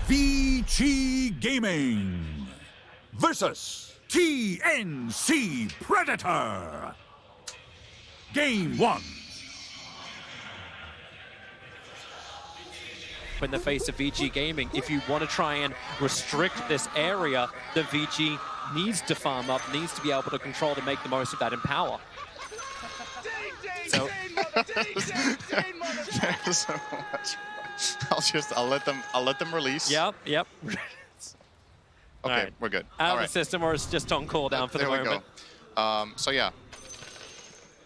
VICI Gaming versus TNC Predator. Game 1. In the face of VICI Gaming, if you want to try and restrict this area, the VICI needs to farm up, needs to be able to control to make the most of that in power. So there's so much. I'll let them release. Yep. Okay, Right. we're good. Out of the system, or it's just on cooldown for the moment. There we go. So yeah.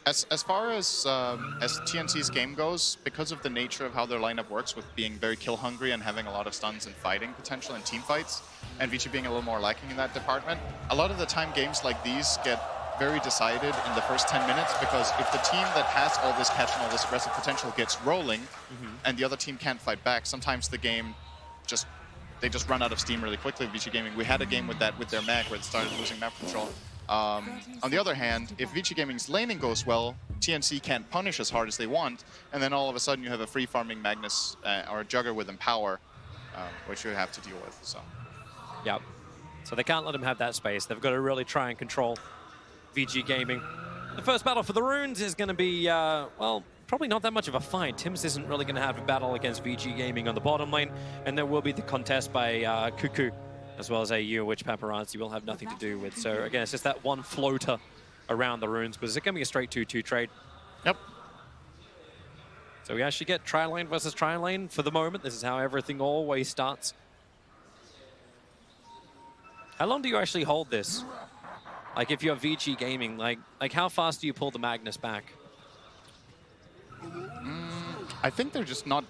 As far as TNC's game goes, because of the nature of how their lineup works with being very kill hungry and having a lot of stuns and fighting potential in team fights, and VICI being a little more lacking in that department, a lot of the time games like these get very decided in the first 10 minutes, because if the team that has all this catch and all this aggressive potential gets rolling, and the other team can't fight back, sometimes the game they just run out of steam really quickly. VICI Gaming, we had a game with that with their mag where it started losing map control. On the other hand, if VICI Gaming's laning goes well, TNC can't punish as hard as they want, and then all of a sudden you have a free farming Magnus or a Jugger with Empower, which you have to deal with. So, Yep. So they can't let them have that space. They've got to really try and control VICI Gaming. The first battle for the runes is going to be, well, probably not that much of a fight. Tims isn't really going to have a battle against VICI Gaming on the bottom lane, and there will be the contest by Cuckoo, as well as AU, which Paparazzi will have nothing to do with. So again, it's just that one floater around the runes, but is it going to be a straight 2-2 trade? Yep. So we actually get tri-lane versus tri-lane for the moment. This is how everything always starts. How long do you actually hold this? Like if you're VICI Gaming, like how fast do you pull the Magnus back? I think they're just not...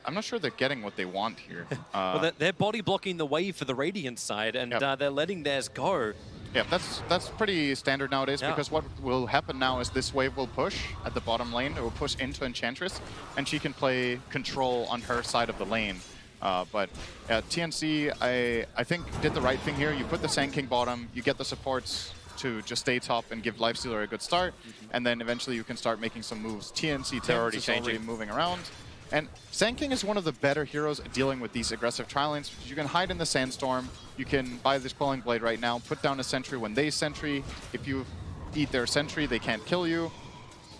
I'm not sure they're getting what they want here. Well, they're body blocking the wave for the Radiant side, and they're letting theirs go. Yeah, that's pretty standard nowadays, because what will happen now is this wave will push at the bottom lane. It will push into Enchantress, and she can play control on her side of the lane. But TNC, I think, did the right thing here. You put the Sand King bottom, you get the supports to just stay top and give Lifestealer a good start, and then eventually you can start making some moves. TNC They're already moving around. And Sand King is one of the better heroes at dealing with these aggressive tri-lanes, because you can hide in the Sandstorm, you can buy this Quelling Blade right now, put down a sentry when they sentry. If you eat their sentry, they can't kill you.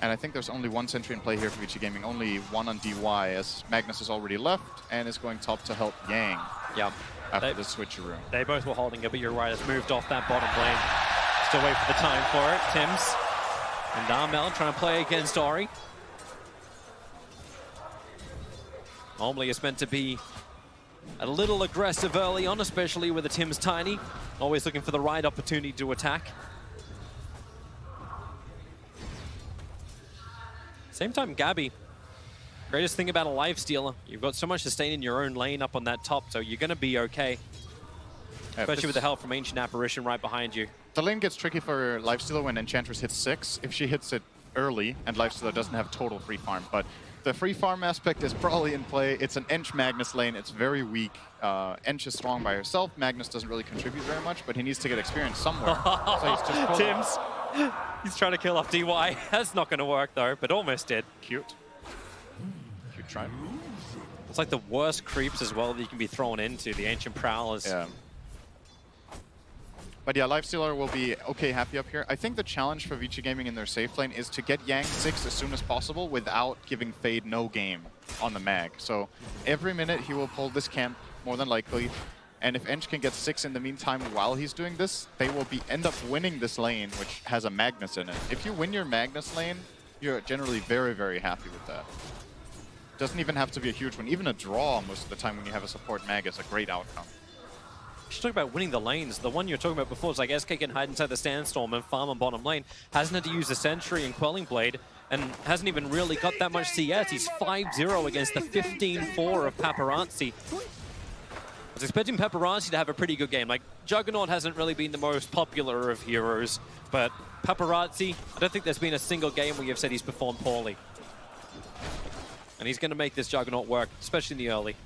And I think there's only one sentry in play here for VICI Gaming, only one on DY, as Magnus is already left and is going top to help Yang after the switcheroo. They both were holding it, but you're right, it's moved off that bottom lane. Still wait for the time for it. Tims and Darmel trying to play against Ori. Normally it's meant to be a little aggressive early on, especially with the Tims Tiny. Always looking for the right opportunity to attack. Same time, Gabby. Greatest thing about a Lifestealer, you've got so much to stay in your own lane up on that top, so you're going to be okay. Especially with the help from Ancient Apparition right behind you. The lane gets tricky for Lifestealer when Enchantress hits 6. If she hits it early and Lifestealer doesn't have total free farm, but the free farm aspect is probably in play. It's an Ench Magnus lane. It's very weak. Ench is strong by herself. Magnus doesn't really contribute very much, but he needs to get experience somewhere. So he's just Tims, he's trying to kill off DY. That's not going to work though, but almost did. Cute try. It's like the worst creeps as well that you can be thrown into, the Ancient Prowlers. Yeah. But yeah, Lifestealer will be okay happy up here. I think the challenge for VICI Gaming in their safe lane is to get Yang 6 as soon as possible without giving Fade no game on the mag. So every minute he will pull this camp, more than likely. And if Ench can get 6 in the meantime while he's doing this, they will end up winning this lane, which has a Magnus in it. If you win your Magnus lane, you're generally very, very happy with that. Doesn't even have to be a huge one. Even a draw most of the time when you have a support mag is a great outcome. You should talk about winning the lanes. The one you're talking about before is like SK can hide inside the Sandstorm and farm on bottom lane. Hasn't had to use the Sentry and Quelling Blade, and hasn't even really got that much CS. He's 5-0 against the 15-4 of Paparazzi. I was expecting Paparazzi to have a pretty good game. Like, Juggernaut hasn't really been the most popular of heroes, but Paparazzi, I don't think there's been a single game where you've said he's performed poorly. And he's going to make this Juggernaut work, especially in the early.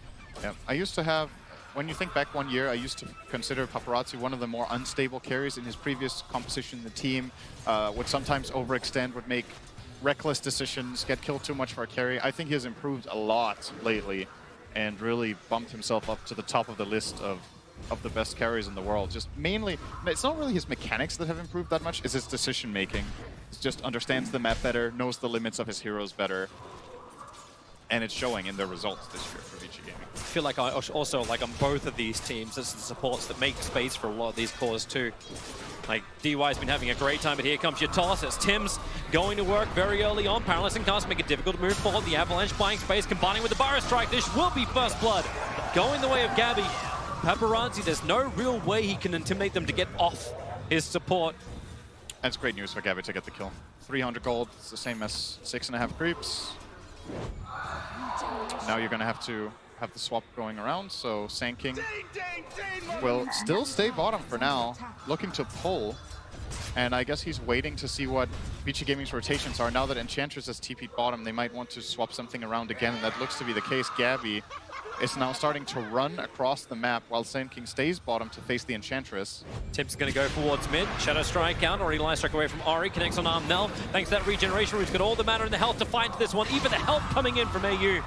Yeah, I used to have, when you think back 1 year, I used to consider Paparazzi one of the more unstable carries in his previous composition in the team. Would sometimes overextend, would make reckless decisions, get killed too much for a carry. I think he has improved a lot lately. and really bumped himself up to the top of the list of the best carries in the world. Just mainly, it's not really his mechanics that have improved that much, it's his decision making. He just understands the map better, knows the limits of his heroes better, and it's showing in their results this year for VICI Gaming. I feel like I also, like on both of these teams, it's the supports that make space for a lot of these cores too. Like, DY's been having a great time, but here comes your toss. It's Tim's going to work very early on. Paralyzing cast make it difficult to move forward. The Avalanche buying space, combining with the Barra Strike. This will be first blood. Going the way of Gabby. Paparazzi, there's no real way he can intimidate them to get off his support. That's great news for Gabby to get the kill. 300 gold, it's the same as 6.5 creeps. Now you're going to have the swap going around, so Sand King will still stay bottom for now, looking to pull. And I guess he's waiting to see what VICI Gaming's rotations are. Now that Enchantress has TP'd bottom, they might want to swap something around again, and that looks to be the case. Gabby is now starting to run across the map while Sand King stays bottom to face the Enchantress. Tim's going to go towards mid. Shadow Strike out, or Eli Strike away from Ori. Connects on Armnell. Thanks to that regeneration, he's got all the mana and the health to fight this one. Even the help coming in from AU.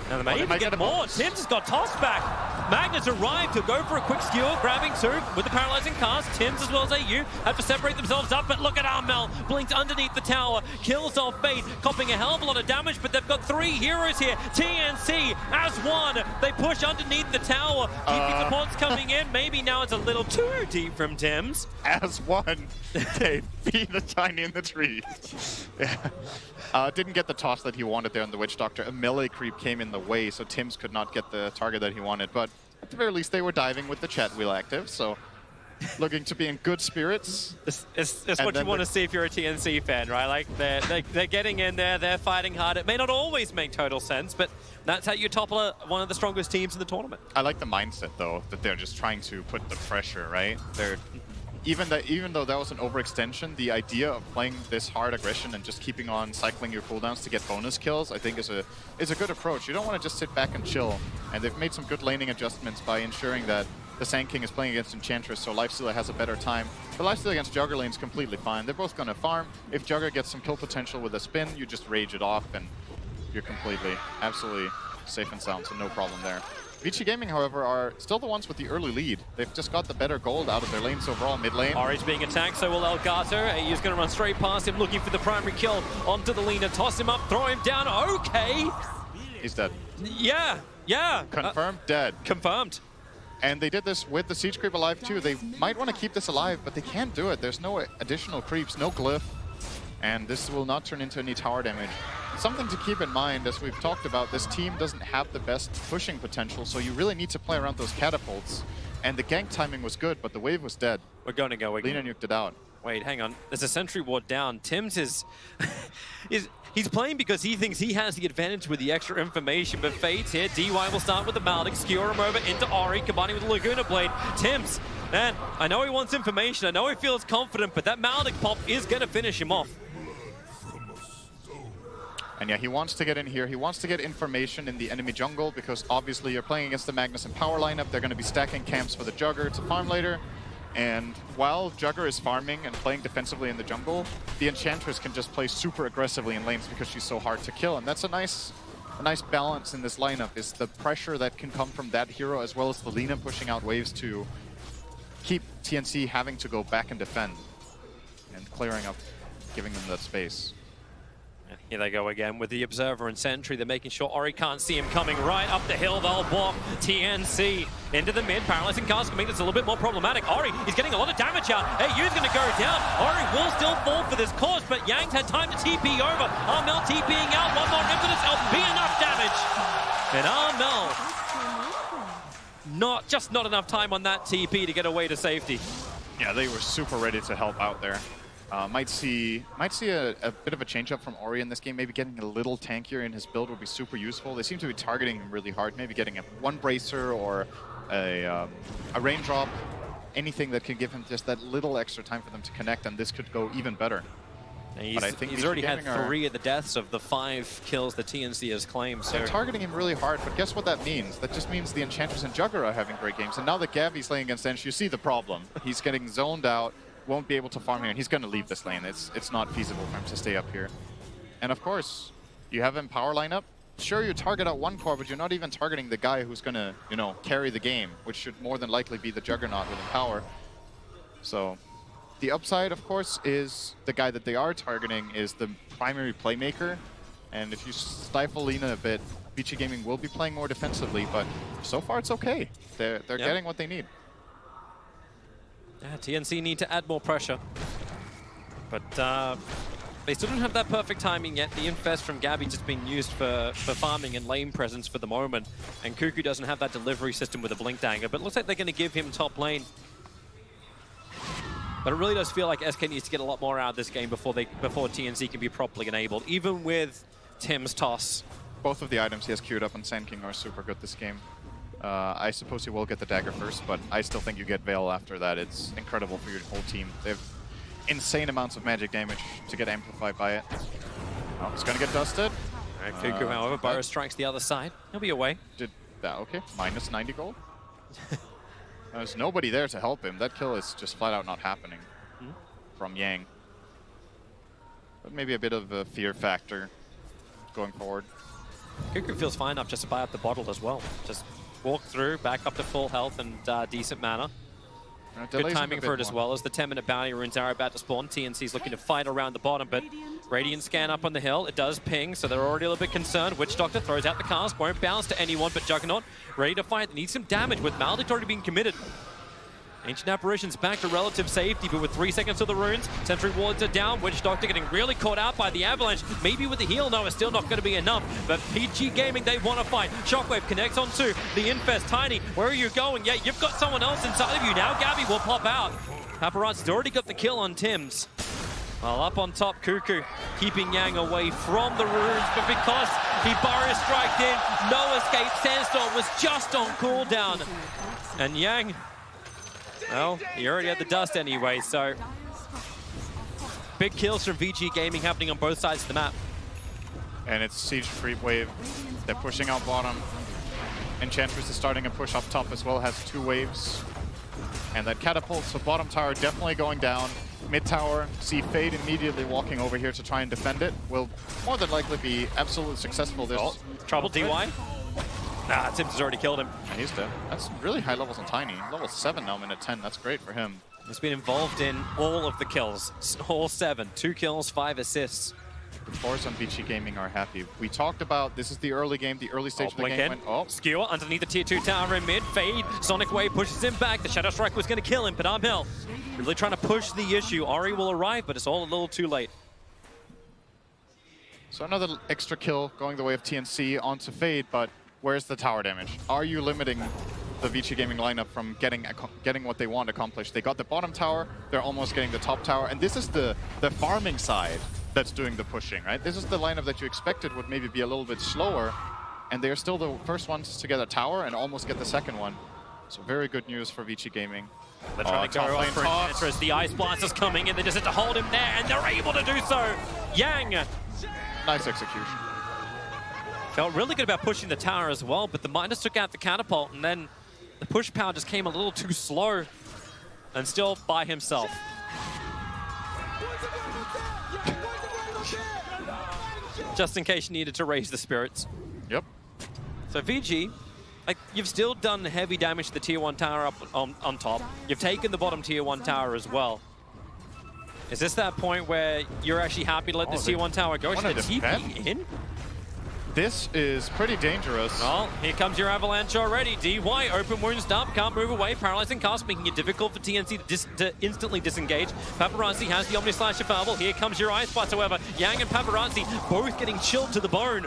Now they may even get more. Tim's has got tossed back. Magnus arrived to go for a quick skewer, grabbing two with the paralyzing cast. Tim's as well as AU have to separate themselves up, but look at Armel. Blinked underneath the tower, kills off Fate, copping a hell of a lot of damage, but they've got three heroes here. TNC as one. They push underneath the tower. Keeping supports coming in. Maybe now it's a little too deep from Tim's. As one, they feed the tiny in the tree. Yeah. Didn't get the toss that he wanted there on the Witch Doctor. A melee creep came in the way, so Tim's could not get the target that he wanted. But at the very least, they were diving with the chat wheel active, so looking to be in good spirits. It's what you want to see if you're a TNC fan, right? Like, they're getting in there, they're fighting hard. It may not always make total sense, but that's how you topple one of the strongest teams in the tournament. I like the mindset, though, that they're just trying to put the pressure, right? They're even though that was an overextension, the idea of playing this hard aggression and just keeping on cycling your cooldowns to get bonus kills, I think is a good approach. You don't want to just sit back and chill, and they've made some good laning adjustments by ensuring that the Sand King is playing against Enchantress, so Lifestealer has a better time. The Lifestealer against Jugger lane is completely fine. They're both going to farm. If Jugger gets some kill potential with a spin, you just rage it off, and you're absolutely safe and sound, so no problem there. VICI Gaming, however, are still the ones with the early lead. They've just got the better gold out of their lanes overall, mid lane. Orange being attacked, so will Elgato. AU's going to run straight past him, looking for the primary kill onto the Lina. Toss him up, throw him down. Okay. He's dead. Yeah. Confirmed dead. Confirmed. And they did this with the Siege Creep alive too. They might want to keep this alive, but they can't do it. There's no additional creeps, no glyph. And this will not turn into any tower damage. Something to keep in mind, as we've talked about, this team doesn't have the best pushing potential, so you really need to play around those catapults. And the gank timing was good, but the wave was dead. We're going to go again. Lina nuked it out. Wait, hang on. There's a sentry ward down. Tim's is... he's playing because he thinks he has the advantage with the extra information, but Fate's here. DY will start with the Maldic, skewer him over into Ori, combining with the Laguna Blade. Tim's, man, I know he wants information. I know he feels confident, but that Maldic pop is going to finish him off. And yeah, he wants to get in here. He wants to get information in the enemy jungle because obviously you're playing against the Magnus and Power lineup. They're going to be stacking camps for the Jugger to farm later. And while Jugger is farming and playing defensively in the jungle, the Enchantress can just play super aggressively in lanes because she's so hard to kill. And that's a nice balance in this lineup, is the pressure that can come from that hero as well as the Lina pushing out waves to keep TNC having to go back and defend and clearing up, giving them that space. Here they go again with the Observer and Sentry. They're making sure Ori can't see him coming right up the hill. They'll walk TNC into the mid. Paralyzing cast can make this a little bit more problematic. Ori, he's getting a lot of damage out. AU's going to go down. Ori will still fall for this course, but Yang's had time to TP over. Armel TPing out. One more into this help. Be enough damage. And Armel, just not enough time on that TP to get away to safety. Yeah, they were super ready to help out there. Might see a bit of a change up from Ori in this game. Maybe getting a little tankier in his build would be super useful. They seem to be targeting him really hard. Maybe getting one bracer or a raindrop. Anything that can give him just that little extra time for them to connect, and this could go even better. He's already had 3 of the deaths of the 5 kills the TNC has claimed. So they're targeting him really hard, but guess what that means? That just means the Enchantress and Jugger are having great games. And now that Gabby's playing against Ench, you see the problem. He's getting zoned out. Won't be able to farm here, and he's going to leave this lane. It's not feasible for him to stay up here. And of course, you have him power lineup. sure, you target out one core, but you're not even targeting the guy who's gonna, you know, carry the game, which should more than likely be the Juggernaut within power. So the upside, of course, is the guy that they are targeting is the primary playmaker. And if you stifle Lina a bit, VICI Gaming will be playing more defensively, but so far it's okay. They're getting what they need. Yeah, TNC need to add more pressure. But they still don't have that perfect timing yet. The Infest from Gabby just being used for farming and lane presence for the moment. And Cuckoo doesn't have that delivery system with a Blink Dagger, but it looks like they're going to give him top lane. But it really does feel like SK needs to get a lot more out of this game before TNC can be properly enabled, even with Tim's toss. Both of the items he has queued up on Sand King are super good this game. I suppose he will get the dagger first, but I still think you get Veil after that. It's incredible for your whole team. They have insane amounts of magic damage to get amplified by it. Oh, it's gonna get dusted. Cuckoo, however, Burrow strikes the other side. He'll be away. Did that, okay. Minus 90 gold. There's nobody there to help him. That kill is just flat out not happening from Yang. But maybe a bit of a fear factor going forward. Cuckoo feels fine enough just to buy up the bottle as well. Just walk through, back up to full health and decent mana. Good timing for it as well as the 10-minute bounty runes are about to spawn. TNC's looking to fight around the bottom, but Radiant scan up on the hill. It does ping, so they're already a little bit concerned. Witch Doctor throws out the cast, won't bounce to anyone but Juggernaut. Ready to fight, needs some damage with Maledict already being committed. Ancient Apparition's back to relative safety, but with 3 seconds of the runes, Sentry wards are down. Witch Doctor getting really caught out by the Avalanche. Maybe with the heal, no, it's still not going to be enough. But PG Gaming, they want to fight. Shockwave connects onto the Infest. Tiny, where are you going? Yeah, you've got someone else inside of you now. Gabby will pop out. Paparazzi's already got the kill on Tim's. Well, up on top, Cuckoo keeping Yang away from the runes, but because he Barrier striked in, no escape. Sandstorm was just on cooldown. And Yang, well, he already had the dust anyway, so big kills from VG Gaming happening on both sides of the map. And it's Siege Creep Wave. They're pushing out bottom. Enchantress is starting a push up top as well, has 2 waves. And that catapult, so bottom tower definitely going down. Mid tower, see Fade immediately walking over here to try and defend it. Will more than likely be absolutely successful. There's trouble DY. Nah, Tim's has already killed him. And he's dead. That's really high levels on Tiny. Level 7 now, minute 10. That's great for him. He's been involved in all of the kills. All 7. 2 kills, 5 assists. The Force on VICI Gaming are happy. We talked about this is the early game, the early stage of the game. Skewer underneath the tier 2 tower in mid. Fade. Sonic Wave pushes him back. The Shadow Strike was going to kill him, but Armhill really trying to push the issue. Ori will arrive, but it's all a little too late. So another extra kill going the way of TNC onto Fade, but where's the tower damage? Are you limiting the VICI Gaming lineup from getting what they want accomplished? They got the bottom tower, they're almost getting the top tower, and this is the farming side that's doing the pushing, right? This is the lineup that you expected would maybe be a little bit slower, and they're still the first ones to get a tower and almost get the second one. So very good news for VICI Gaming. They're trying to go for Enchantress. The Ice Blast is coming in. They just have to hold him there, and they're able to do so. Yang. Nice execution. Felt really good about pushing the tower as well, but the Midas took out the catapult, and then the push power just came a little too slow, and still by himself. Just in case you needed to raise the spirits. Yep. So VG, like, you've still done heavy damage to the tier 1 tower up on top. You've taken the bottom tier 1 tower as well. Is this that point where you're actually happy to let this tier 1 tower go? Should the TP in? This is pretty dangerous. Well, here comes your Avalanche already. DY, open wound stop, can't move away. Paralyzing cast, making it difficult for TNC to instantly disengage. Paparazzi has the Omni Slash available. Here comes your Ice Blast, however. Yang and Paparazzi both getting chilled to the bone.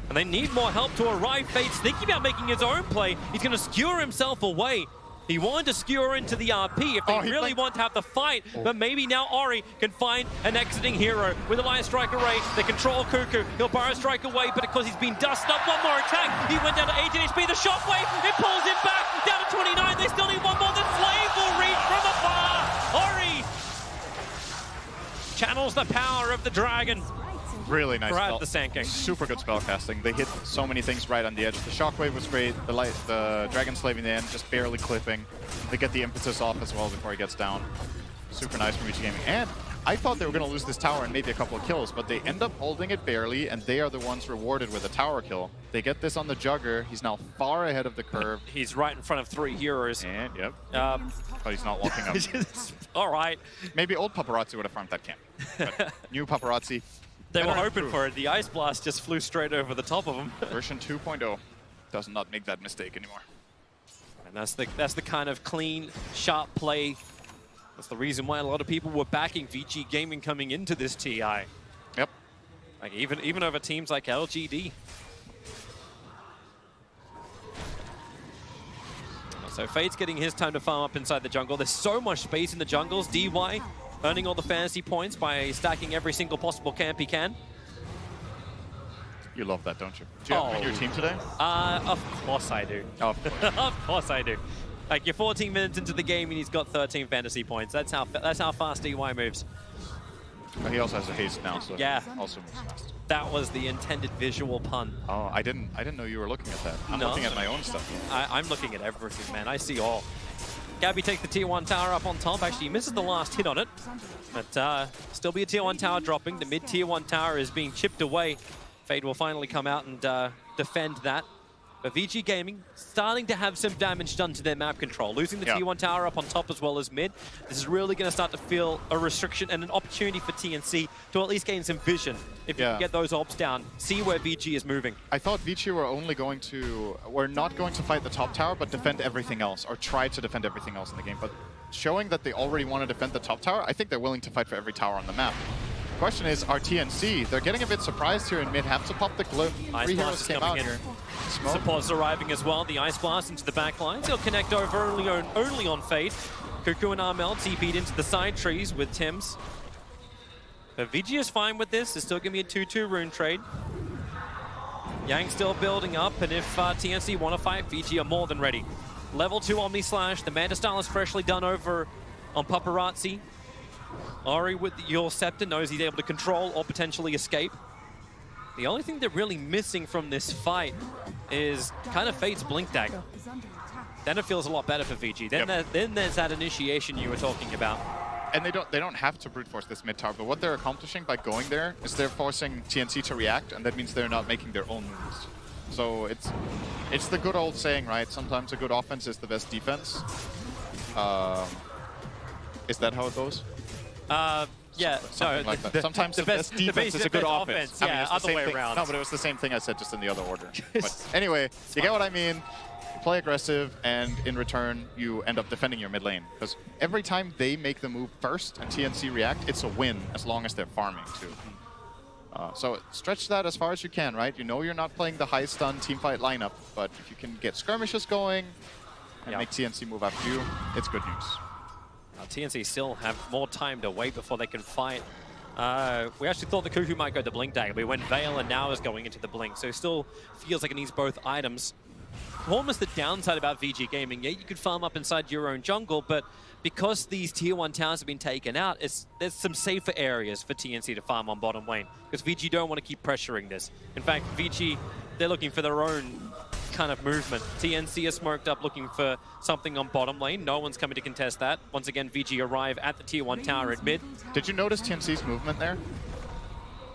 And they need more help to arrive. Fade's thinking about making his own play. He's going to skewer himself away. He wanted to skewer into the RP if they really want to have the fight, but maybe now Ori can find an exiting hero. With a Lion Strike Array, they control Cuckoo. He'll Burrow Strike away, but because he's been dusted up, one more attack. He went down to 18 HP. The Shockwave, it pulls him back down to 29. They still need one more. The Slave will reach from afar. Ori channels the power of the dragon. Really nice spell. The Sand King. Super good spell casting. They hit so many things right on the edge. The Shockwave was great. The Dragon Slave in the end, just barely clipping. They get the impetus off as well before he gets down. Super nice from VICI Gaming. And I thought they were going to lose this tower and maybe a couple of kills, but they end up holding it barely, and they are the ones rewarded with a tower kill. They get this on the Jugger. He's now far ahead of the curve. He's right in front of 3 heroes. And, yep. But he's not walking up. All right. Maybe old Paparazzi would have farmed that camp. But new Paparazzi. They were hoping for it. The Ice Blast just flew straight over the top of him. Version 2.0 does not make that mistake anymore. And that's the kind of clean, sharp play. That's the reason why a lot of people were backing VICI Gaming coming into this TI. Yep. Like even over teams like LGD. So Fade's getting his time to farm up inside the jungle. There's so much space in the jungles. DY earning all the fantasy points by stacking every single possible camp he can. You love that, don't you? Do you have him in your team today? Of course I do. Oh, of course. Of course I do. Like, you're 14 minutes into the game and he's got 13 fantasy points. That's how fast DY moves. But he also has a haste now, so yeah, also moves fast. That was the intended visual pun. Oh, I didn't know you were looking at that. I'm looking at my own stuff. I'm looking at everything, man. I see all. Gabby takes the tier 1 tower up on top. Actually, he misses the last hit on it. But still be a tier 1 tower dropping. The mid tier 1 tower is being chipped away. Fade will finally come out and defend that. But VICI Gaming starting to have some damage done to their map control. Losing the tier 1 tower up on top as well as mid. This is really going to start to feel a restriction and an opportunity for TNC to at least gain some vision. If you can get those orbs down, see where VICI is moving. I thought VICI were not going to fight the top tower, but defend everything else, or try to defend everything else in the game. But showing that they already want to defend the top tower, I think they're willing to fight for every tower on the map. Question is, are TNC? They're getting a bit surprised here in mid. Have to pop the glyph. Ice Blast is coming in. Support's arriving as well. The Ice Blast into the back lines. He'll connect over only on Fade. Cuckoo and Armel TP'd into the side trees with Tims. But VG is fine with this. It's still going to be a 2-2 rune trade. Yang still building up, and if TNC want to fight, VG are more than ready. Level 2 Omni Slash. The Manta style is freshly done over on Paparazzi. Ori with the Yule Scepter knows he's able to control or potentially escape. The only thing they're really missing from this fight is kind of Fade's Blink Dagger. Then it feels a lot better for VG. Then there's that initiation you were talking about. And they don't have to brute force this mid tower, but what they're accomplishing by going there is they're forcing TNC to react, and that means they're not making their own moves. So it's the good old saying, right? Sometimes a good offense is the best defense. Is that how it goes? Yeah, something like that. Sometimes the best defense is a good offense. Yeah, I mean, it's the other way same around. No, but it was the same thing I said, just in the other order. But anyway, you get what I mean. You play aggressive, and in return, you end up defending your mid lane. Because every time they make the move first and TNC react, it's a win, as long as they're farming, too. So stretch that as far as you can, right? You know you're not playing the high stun teamfight lineup, but if you can get skirmishes going and make TNC move after you, it's good news. TNC still have more time to wait before they can fight. We actually thought the Cuckoo might go to Blink Dagger. We went Veil and now is going into the Blink, so it still feels like it needs both items. Almost the downside about VG Gaming, yeah, you could farm up inside your own jungle, but because these tier 1 towers have been taken out, there's some safer areas for TNC to farm on bottom lane, because VG don't want to keep pressuring this. In fact, VG, they're looking for their own kind of movement. TNC is smoked up looking for something on bottom lane. No one's coming to contest that. Once again, VG arrive at the tier 1 tower at mid. Did you notice TNC's movement there?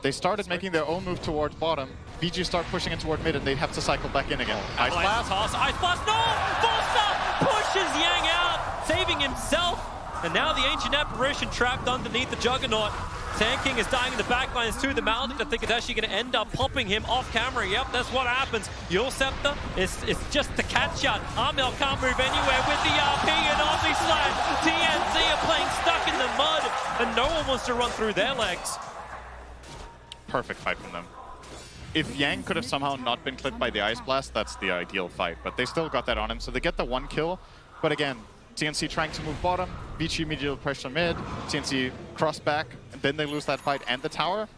They started making their own move towards bottom. VG start pushing in toward mid, and they have to cycle back in again. Ice Blast. Ice Blast, no! Forster pushes Yang out, saving himself. And now the Ancient Apparition trapped underneath the Juggernaut. Sand King is dying in the backlines too. The Maledict, I think, is actually going to end up popping him off camera. Yep, that's what happens. Yule Scepter is just the catch shot. Armel can't move anywhere with the RP and Omni Slash. TNC are playing stuck in the mud, and no one wants to run through their legs. Perfect fight from them. If Yang could have somehow not been clipped by the Ice Blast, that's the ideal fight. But they still got that on him, so they get the 1 kill. But again, TNC trying to move bottom, VICI immediately pressure mid, TNC cross back, and then they lose that fight and the tower.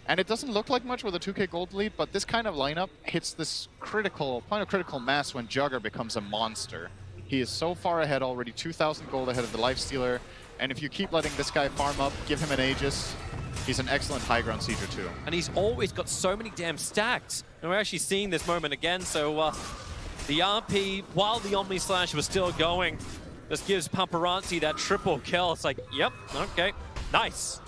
And it doesn't look like much with a 2k gold lead, but this kind of lineup hits this point of critical mass when Jugger becomes a monster. He is so far ahead already, 2,000 gold ahead of the Lifestealer. And if you keep letting this guy farm up, give him an Aegis, he's an excellent high ground sieger too. And he's always got so many damn stacks. And we're actually seeing this moment again, so the RP, while the Omni Slash was still going, this gives Paparazzi that triple kill. It's like, yep, okay, nice.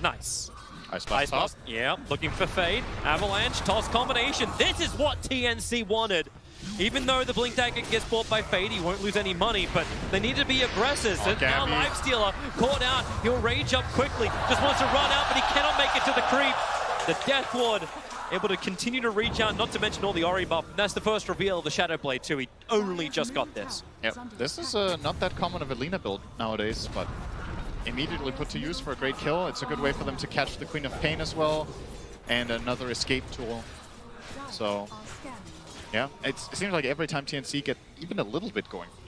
Nice. Ice Ice Blast top. Blast, yeah, looking for Fade. Avalanche, toss combination. This is what TNC wanted. Even though the Blink Dagger gets bought by Fade, he won't lose any money, but they need to be aggressive. Oh, And now Gabby. Lifestealer caught out. He'll rage up quickly. Just wants to run out, but he cannot make it to the creep. The Death Ward able to continue to reach out, not to mention all the Ori buff. And that's the first reveal of the Shadow Blade too. He only just got this. Yep, this is not that common of a Lina build nowadays, but immediately put to use for a great kill. It's a good way for them to catch the Queen of Pain as well, and another escape tool. So, yeah, it seems like every time TNC get even a little bit going for them.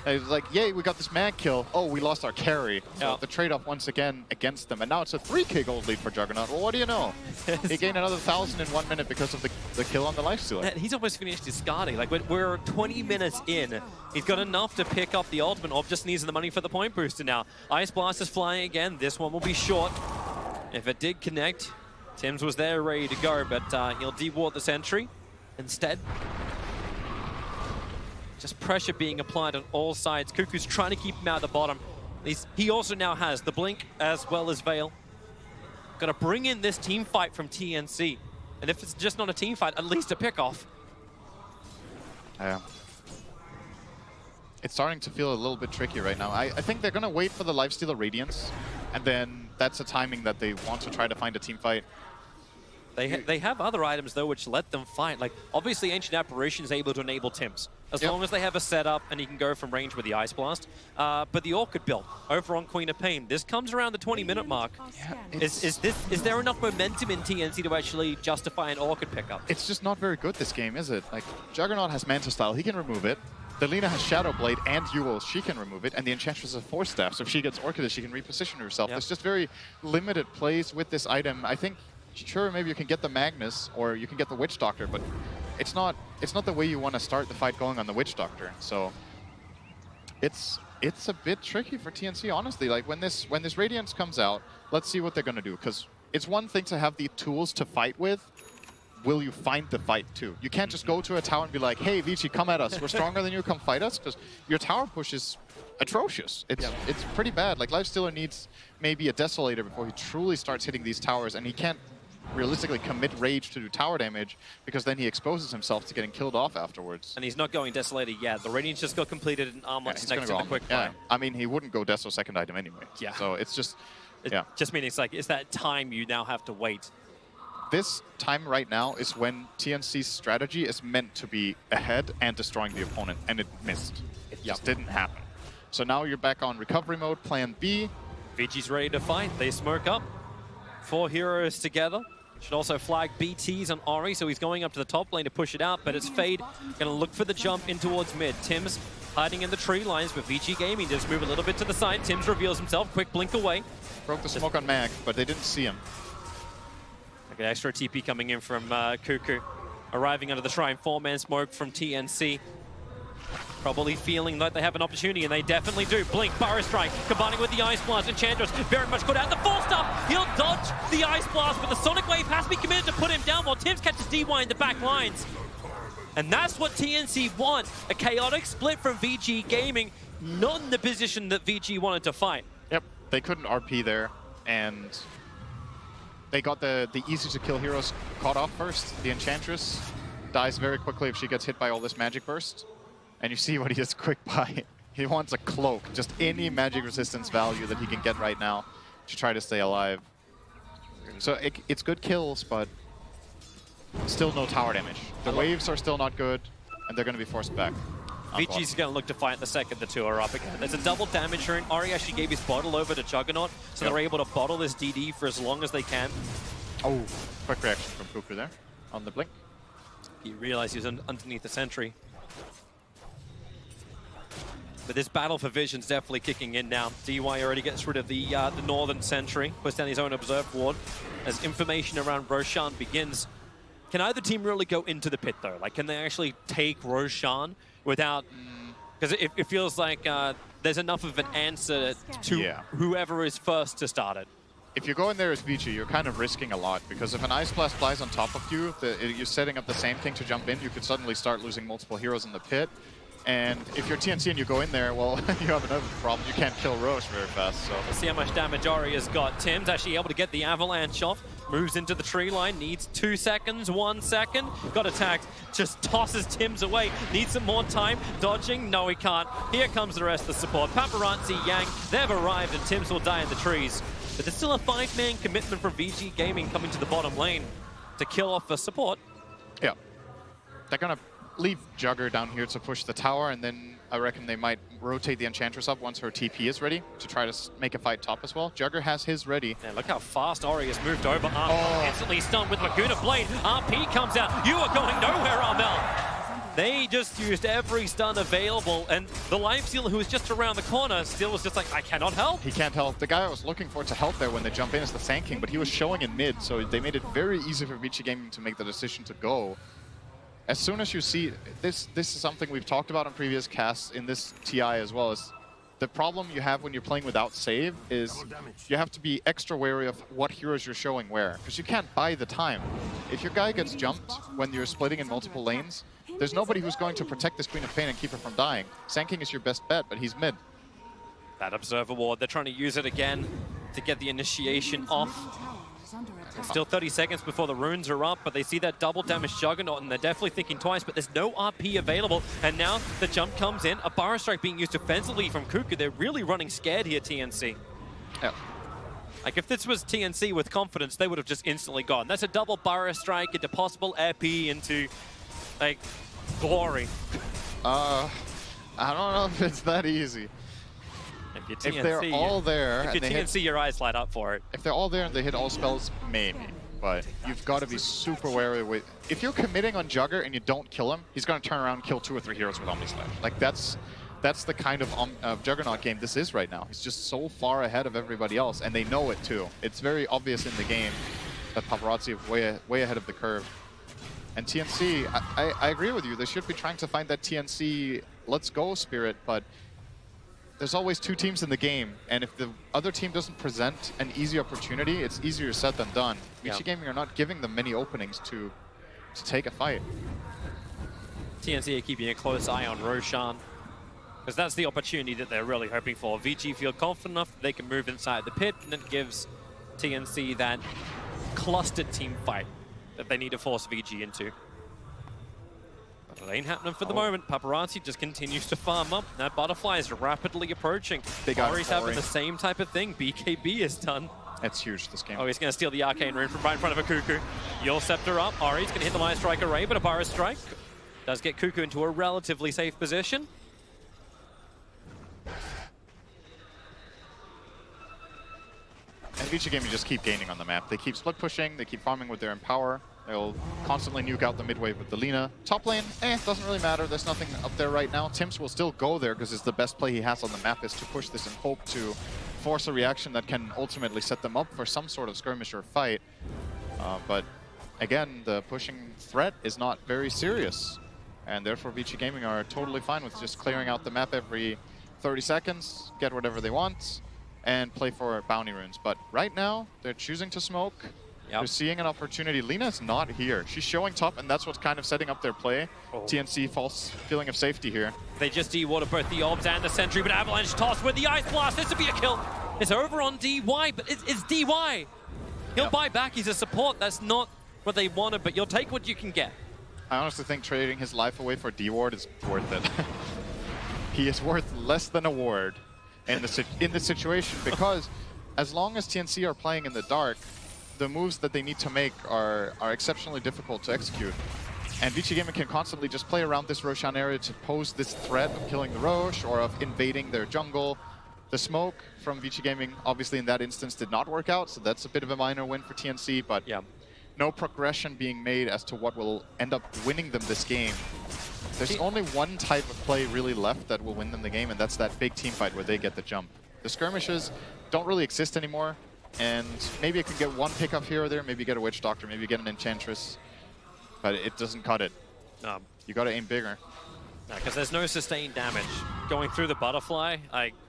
It's like, yay, we got this mag kill. Oh, we lost our carry. So Yeah. the trade-off once again against them. And now it's a 3k gold lead for Juggernaut. Well, what do you know? He gained another 1,000 in 1 minute because of the kill on the Lifestealer. He's almost finished his Skadi. Like, we're 20 minutes in. He's got enough to pick up the ultimate. Orb just needs the money for the point booster now. Ice Blast is flying again. This one will be short. If it did connect, Tim's was there ready to go, but he'll deward the sentry instead. Just pressure being applied on all sides. Cuckoo's trying to keep him out of the bottom. He also now has the Blink as well as Veil. Got to bring in this team fight from TNC. And if it's just not a team fight, at least a pick-off. Yeah. It's starting to feel a little bit tricky right now. I think they're going to wait for the Lifestealer Radiance, and then that's a timing that they want to try to find a team fight. They have other items, though, which let them fight. Like, obviously, Ancient Apparition is able to enable Tims, as long as they have a setup and he can go from range with the Ice Blast. But the Orchid build over on Queen of Pain, this comes around the 20-minute mark. Yeah, Is there enough momentum in TNC to actually justify an Orchid pickup? It's just not very good, this game, is it? Like, Juggernaut has Manta Style, he can remove it. The Lina has Shadow Blade and Yuo, she can remove it, and the Enchantress has Force Staff, so if she gets Orchid, she can reposition herself. Yep. There's just very limited plays with this item. I think, sure, maybe you can get the Magnus, or you can get the Witch Doctor, but it's not the way you want to start the fight going on the Witch Doctor. So it's a bit tricky for TNC, honestly. Like, when this Radiance comes out, let's see what they're gonna do, because it's one thing to have the tools to fight with. Will you find the fight too? You can't just go to a tower and be like, hey, VICI, come at us. We're stronger than you, come fight us, because your tower push is atrocious. It's pretty bad. Like, Lifestealer needs maybe a Desolator before he truly starts hitting these towers, and he can't realistically commit Rage to do tower damage, because then he exposes himself to getting killed off afterwards. And he's not going Desolator yet. The Radiance just got completed and Armor's next to the quick yeah. fire. I mean, he wouldn't go Deso second item anyway. Yeah. So it's just, Just meaning it's like, it's that time you now have to wait. This time right now is when TNC's strategy is meant to be ahead and destroying the opponent, and it missed. It just didn't happen. So now you're back on recovery mode, plan B. VICI's ready to fight. They smoke up. 4 heroes together. Should also flag BTs on Ori, so he's going up to the top lane to push it out, but it's Fade going to look for the jump in towards mid. Tim's hiding in the tree lines, but VICI Gaming just move a little bit to the side. Tim's reveals himself, quick blink away. Broke the smoke on Mag, but they didn't see him. Okay, extra TP coming in from Cuckoo. Arriving under the shrine, 4-man smoke from TNC. Probably feeling like they have an opportunity, and they definitely do. Blink, Burrow Strike, combining with the Ice Blast. Enchantress very much caught out. The full stuff, he'll dodge the Ice Blast, but the Sonic Wave has to be committed to put him down while Tims catches DY in the back lines. And that's what TNC want. A chaotic split from VG Gaming, not in the position that VG wanted to fight. Yep, they couldn't RP there, and they got the easy-to-kill heroes caught off first. The Enchantress dies very quickly if she gets hit by all this magic burst. And you see what he is quick by. He wants a cloak, just any magic resistance value that he can get right now to try to stay alive. So it's good kills, but still no tower damage. The waves are still not good, and they're going to be forced back. VG's going to look to fight the second the two are up again. There's a double damage rune. Ori actually gave his bottle over to Juggernaut, so they're able to bottle this DD for as long as they can. Oh, quick reaction from Cuckoo there on the blink. He realized he was underneath the sentry. But this battle for vision's definitely kicking in now. DY already gets rid of the northern sentry, puts down his own observe ward as information around Roshan begins. Can either team really go into the pit though? Like, can they actually take Roshan without? Because it feels like there's enough of an answer to whoever is first to start it. If you go in there as VICI, you're kind of risking a lot, because if an Ice Blast flies on top of you, you're setting up the same thing to jump in, you could suddenly start losing multiple heroes in the pit. And if you're TNC and you go in there, well, you have another problem. You can't kill Roche very fast. So Let's see how much damage Ori has got. Tim's actually able to get the avalanche off. Moves into the tree line, needs 2 seconds, 1 second. Got attacked, just tosses Tim's away. Needs some more time. Dodging, no he can't. Here comes the rest of the support. Paparazzi, Yang, they've arrived and Tim's will die in the trees. But there's still a 5-man commitment from VICI Gaming coming to the bottom lane to kill off the support. yeah, they're gonna leave Jugger down here to push the tower, and then I reckon they might rotate the Enchantress up once her TP is ready to try to make a fight top as well. Jugger has his ready. And look how fast Ori has moved over. Instantly stunned with Laguna Blade. RP comes out. You are going nowhere, Armel. They just used every stun available, and the Life Stealer, who was just around the corner, still was just like, I cannot help. He can't help. The guy I was looking for to help there when they jump in is the Sand King, but he was showing in mid, so they made it very easy for VICI Gaming to make the decision to go. As soon as you see, this is something we've talked about in previous casts in this TI as well, is the problem you have when you're playing without save is you have to be extra wary of what heroes you're showing where, because you can't buy the time. If your guy gets jumped when you're splitting in multiple lanes, there's nobody who's going to protect this Queen of Pain and keep her from dying. Sand King is your best bet, but he's mid. That Observer Ward, they're trying to use it again to get the initiation off. It's still 30 seconds before the runes are up, but they see that double damage Juggernaut, and they're definitely thinking twice, but there's no RP available. And now the jump comes in, a Burrow Strike being used defensively from Cuckoo. They're really running scared here, TNC. Yeah. Like, if this was TNC with confidence, they would have just instantly gone. That's a double Burrow Strike into possible RP into, like, glory. I don't know if it's that easy. If you're TNC, If they're all there, if you're TNC, your eyes light up for it. If they're all there and they hit all spells, maybe. But you've got to be super wary with... If you're committing on Jugger and you don't kill him, he's going to turn around and kill 2 or 3 heroes with Omni Slash. Like, that's the kind of Juggernaut game this is right now. He's just so far ahead of everybody else, and they know it too. It's very obvious in the game that Paparazzi is way ahead of the curve. And TNC, I agree with you. They should be trying to find that TNC let's go spirit, but there's always 2 teams in the game, and if the other team doesn't present an easy opportunity, it's easier said than done. VICI Gaming are not giving them many openings to take a fight. TNC are keeping a close eye on Roshan, because that's the opportunity that they're really hoping for. VICI feel confident enough that they can move inside the pit, and it gives TNC that clustered team fight that they need to force VG into. But it ain't happening for the moment. Paparazzi just continues to farm up. That butterfly is rapidly approaching. Ori's having the same type of thing. BKB is done. That's huge this game. Oh, he's going to steal the Arcane Rune from right in front of a Cuckoo. Yule Scepter up. Ori's going to hit the Light Strike array, but a Pyro Strike does get Cuckoo into a relatively safe position. And VICI Gaming just keep gaining on the map. They keep split pushing, they keep farming with their Empower. They'll constantly nuke out the mid wave with the Lina. Top lane, doesn't really matter. There's nothing up there right now. Tims will still go there because it's the best play he has on the map is to push this and hope to force a reaction that can ultimately set them up for some sort of skirmish or fight. But again, the pushing threat is not very serious. And therefore VICI Gaming are totally fine with just clearing out the map every 30 seconds, get whatever they want, and play for bounty runes. But right now, they're choosing to smoke. They're seeing an opportunity. Lina's not here. She's showing top, and that's what's kind of setting up their play. TNC, false feeling of safety here. They just de-water both the Orbs and the Sentry, but Avalanche toss with the Ice Blast. This would be a kill. It's over on DY, but it's DY. He'll buy back. He's a support. That's not what they wanted, but you'll take what you can get. I honestly think trading his life away for D-Ward is worth it. He is worth less than a ward in this situation, because as long as TNC are playing in the dark, the moves that they need to make are exceptionally difficult to execute. And VICI Gaming can constantly just play around this Roshan area to pose this threat of killing the Roche or of invading their jungle. The smoke from VICI Gaming, obviously in that instance, did not work out, so that's a bit of a minor win for TNC, but no progression being made as to what will end up winning them this game. There's only one type of play really left that will win them the game, and that's that big team fight where they get the jump. The skirmishes don't really exist anymore, and maybe it could get one pickup here or there, maybe get a Witch Doctor, maybe get an Enchantress, but it doesn't cut it. You gotta aim bigger. Because there's no sustained damage. Going through the butterfly,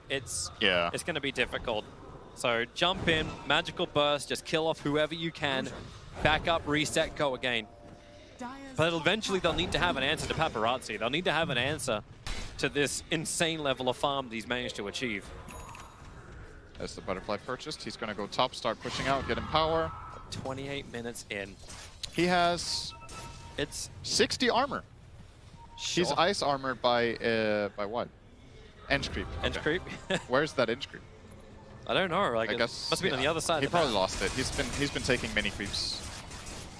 it's going to be difficult. So jump in, magical burst, just kill off whoever you can, back up, reset, go again. But eventually they'll need to have an answer to Paparazzi. They'll need to have an answer to this insane level of farm that he's managed to achieve. As the butterfly purchased, he's going to go top, start pushing out, get him power. 28 minutes in. He has It's 60 armor. sure. He's ice armored by what? Edge creep. Edge Okay. creep. Where's that edge creep? I don't know. I guess must have been on the other side. He of the probably map. lost it. He's been taking mini creeps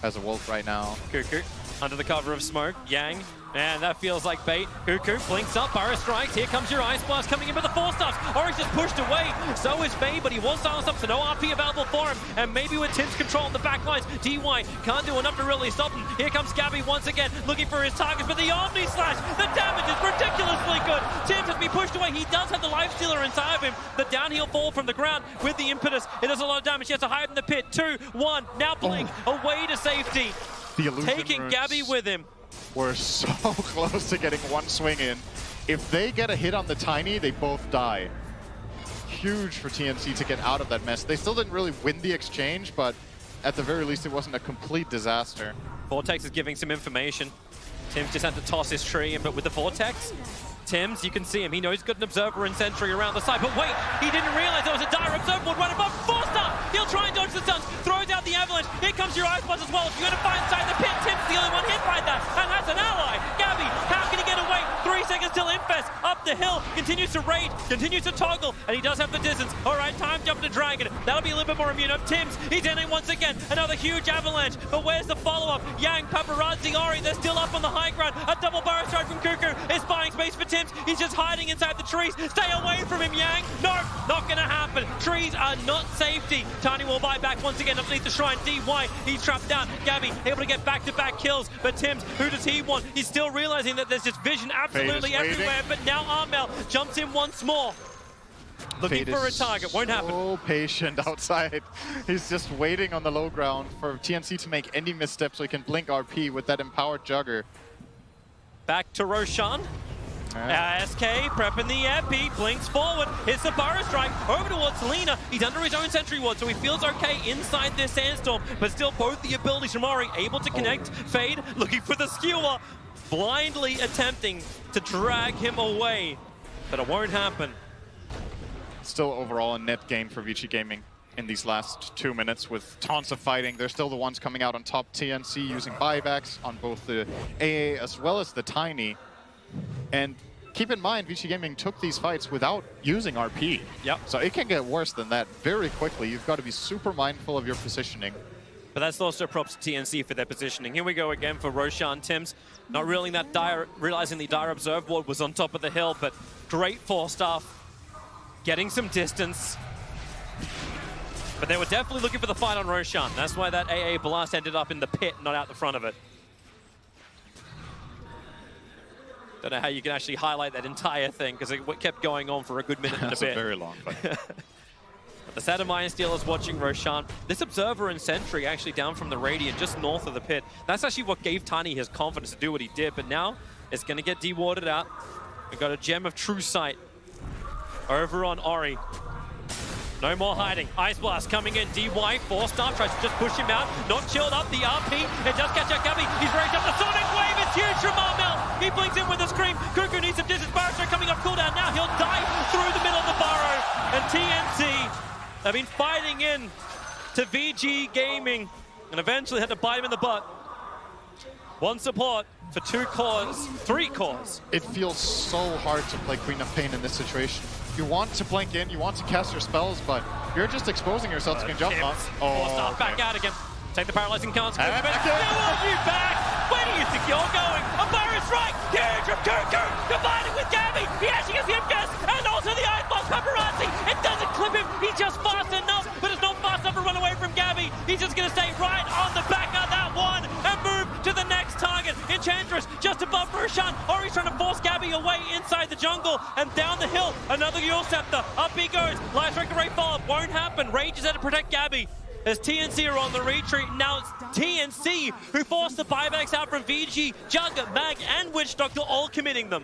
as a wolf right now. Cuckoo under the cover of smoke. Yang. And that feels like bait. Cuckoo blinks up, Burrow strikes. Here comes your Ice Blast coming in with the 4-stars. Oryx just pushed away. So is Bay, but he was silenced up, so no RP available for him. And maybe with Tim's control on the back lines, DY can't do enough to really stop him. Here comes Gabby once again, looking for his targets, but the Omni Slash, the damage is ridiculously good. Tim has been pushed away. He does have the Life Stealer inside of him. The downhill fall from the ground with the impetus. It does a lot of damage. He has to hide in the pit. 2, 1, now Blink away to safety. The illusion Taking runes Gabby with him. were so close to getting one swing in. If they get a hit on the Tiny, they both die. Huge for TNC to get out of that mess. They still didn't really win the exchange, but at the very least, it wasn't a complete disaster. Vortex is giving some information. Tim's just had to toss his tree in, but with the Vortex, Tim's, you can see him. He knows he's got an Observer and Sentry around the side, but wait, he didn't realize there was a dire Observer board right above. 4-star! He'll try and dodge the stuns, throws out the Avalanche. Here comes your Ice Blast as well. If you're going to find inside the pit, Tim's the only one hit by that, and that's an ally. Gabby, how can he get away? 3 seconds till Infest, up the hill, continues to rage, continues to toggle, and he does have the distance. All right, time jump to Dragon. That'll be a little bit more immune. Tim's, he's in it once again. Another huge Avalanche, but where's the follow-up? Yang, Paparazzi, Ori, they're still up on the high ground. A double Burrow strike from Cuckoo is buying space for Tim's. He's just hiding inside the trees. Stay away from him, Yang. No, not gonna happen. Trees are not safety. Tiny will buy back once again underneath the shrine. DY, he's trapped down. Gabby able to get back-to-back kills, but Tim's, who does he want? He's still realizing that there's just vision absolutely everywhere, but now Armel jumps in once more. Looking Fade for a is target, won't happen. So patient outside. He's just waiting on the low ground for TNC to make any misstep so he can blink RP with that empowered jugger. Back to Roshan. SK prepping the epi, blinks forward, hits the Burrow strike, over towards Lena. He's under his own sentry ward, so he feels okay inside this sandstorm, but still both the abilities from Ori able to connect. Fade looking for the skewer, blindly attempting to drag him away, but it won't happen. Still overall a net gain for VICI Gaming in these last 2 minutes with tons of fighting. They're still the ones coming out on top. TNC using buybacks on both the AA as well as the Tiny. And keep in mind, VICI Gaming took these fights without using RP. Yep. So it can get worse than that very quickly. You've got to be super mindful of your positioning. But that's also props to TNC for their positioning. Here we go again for Roshan. Tim's not realizing the dire Observe ward was on top of the hill, but great 4-star, getting some distance. But they were definitely looking for the fight on Roshan. That's why that AA blast ended up in the pit, not out the front of it. Don't know how you can actually highlight that entire thing, because it kept going on for a good minute and a bit. That's a very long fight. But the Satamian Steel is watching Roshan. This Observer and Sentry actually down from the Radiant, just north of the pit. That's actually what gave Tiny his confidence to do what he did, but now it's going to get dewarded out. We've got a Gem of True Sight over on Ori. No more hiding. Ice Blast coming in. DY, 4-star, tries to just push him out. Not chilled up. The RP. It does catch out Gabby. He's raised up the Sonic Wave. It's huge from Armel. He blinks in with a scream. Cuckoo needs some distance. Burrow coming off cooldown. Now he'll die through the middle of the burrow. And TNC have been fighting in to VG Gaming and eventually had to bite him in the butt. 1 support for 2 cores, 3 cores. It feels so hard to play Queen of Pain in this situation. You want to blink in, you want to cast your spells, but you're just exposing yourself to get jumped on. Oh, back out again. Take the paralyzing cast. They And want you back. Where do you think you're going? A Burrow strike. Huge from Cuckoo. Combining with Gabby. He actually gets the MGS and also the Ice Blast Paparazzi. It doesn't clip him. He's just fast enough, but it's not fast enough to run away from Gabby. He's just going to stay right on the back of that one and move to the next target. Enchantress just above Roshan. Ori's trying to force Gabby away inside the jungle and down the hill. Another Yule Scepter. Up he goes. Light Strike Array follow-up. Won't happen. Rage is there to protect Gabby. As TNC are on the retreat, now it's TNC who forced the buybacks out from VG, Jug, Mag, and Witch Doctor, all committing them.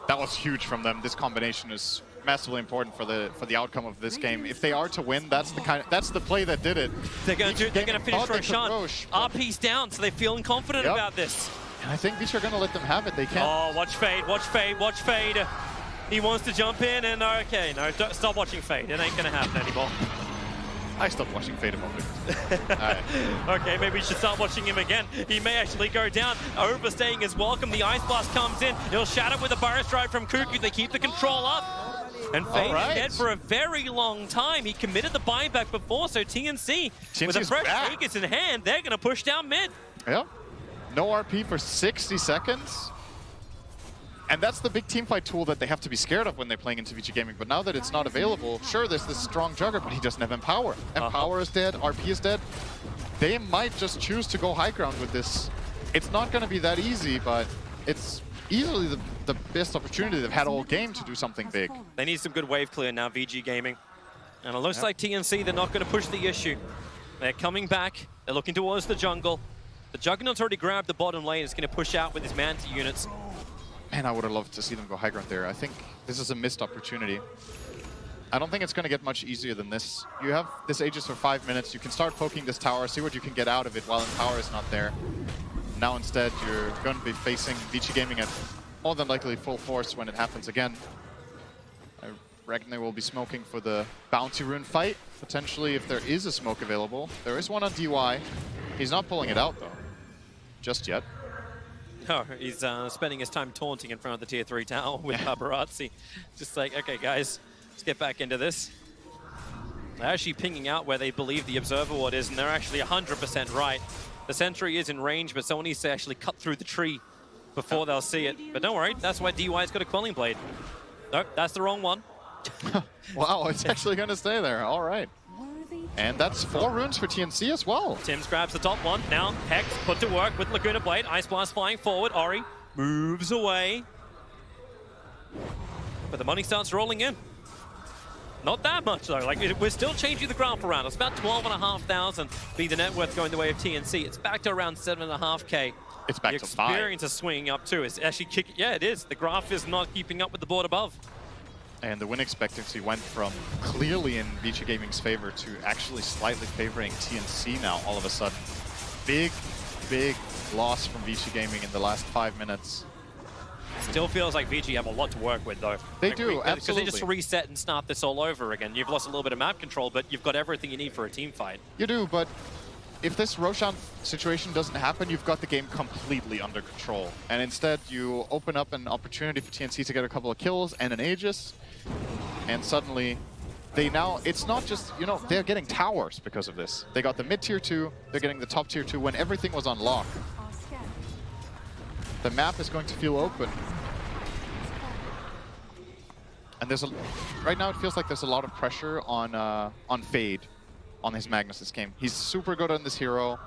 That was huge from them. This combination is massively important for the outcome of this game. If they are to win, that's the play that did it. They're going to finish Roshan. Roche, RP's down, so they're feeling confident Yep. about this. And I think VICI are going to let them have it. They can't. Oh, watch Fade, watch Fade, watch Fade. He wants to jump in and okay, no, stop watching Fade. It ain't gonna happen anymore. I stopped watching Fade a moment. Alright. Okay, maybe we should start watching him again. He may actually go down. Overstaying is welcome. The Ice Blast comes in. He'll shatter with a burst strike from Cuckoo. They keep the control up. And Fade is dead for a very long time. He committed the buyback before, so TNC with a fresh Aegis in hand, they're gonna push down mid. Yep. No RP for 60 seconds. And that's the big teamfight tool that they have to be scared of when they're playing into VICI Gaming. But now that it's not available, sure, there's this strong Jugger, but he doesn't have Empower. Empower is dead, RP is dead. They might just choose to go high ground with this. It's not going to be that easy, but it's easily the best opportunity they've had all game to do something big. They need some good wave clear now, VG Gaming. And it looks like TNC, they're not going to push the issue. They're coming back. They're looking towards the jungle. The Juggernaut's already grabbed the bottom lane. It's going to push out with his Manta units. Man, I would have loved to see them go high ground there. I think this is a missed opportunity. I don't think it's going to get much easier than this. You have this Aegis for 5 minutes. You can start poking this tower, see what you can get out of it while Empower is not there. Now instead, you're going to be facing VICI Gaming at more than likely full force when it happens again. I reckon they will be smoking for the Bounty Rune fight, potentially if there is a smoke available. There is one on DY. He's not pulling it out, though. Just yet. No, he's spending his time taunting in front of the tier 3 tower with Paparazzi. Just like, okay, guys, let's get back into this. They're actually pinging out where they believe the Observer Ward is, and they're actually 100% right. The Sentry is in range, but someone needs to actually cut through the tree before they'll see it. But don't worry, that's why DY's got a Quelling Blade. Nope, that's the wrong one. Wow, it's actually going to stay there. All right. And that's 4 runes for TNC as well. Tims grabs the top one. Now Hex put to work with Laguna Blade. Ice Blast flying forward. Ori moves away. But the money starts rolling in. Not that much though. Like, we're still changing the graph around. It's about 12,500 be the net worth going the way of TNC. It's back to around 7.5K. It's back to 5. The experience is swinging up too. It's actually kicking. Yeah, it is. The graph is not keeping up with the board above. And the win expectancy went from clearly in VICI Gaming's favor to actually slightly favoring TNC now all of a sudden. Big, big loss from VICI Gaming in the last 5 minutes. Still feels like VG have a lot to work with, though. They do, absolutely. Because they just reset and start this all over again. You've lost a little bit of map control, but you've got everything you need for a team fight. You do, but if this Roshan situation doesn't happen, you've got the game completely under control. And instead, you open up an opportunity for TNC to get a couple of kills and an Aegis, and suddenly they now, it's not just, you know, they're getting towers because of this. They got the mid tier 2, they're getting the top tier 2 when everything was on lock. The map is going to feel open. And there's right now it feels like there's a lot of pressure on Fade on his Magnus this game. He's super good on this hero,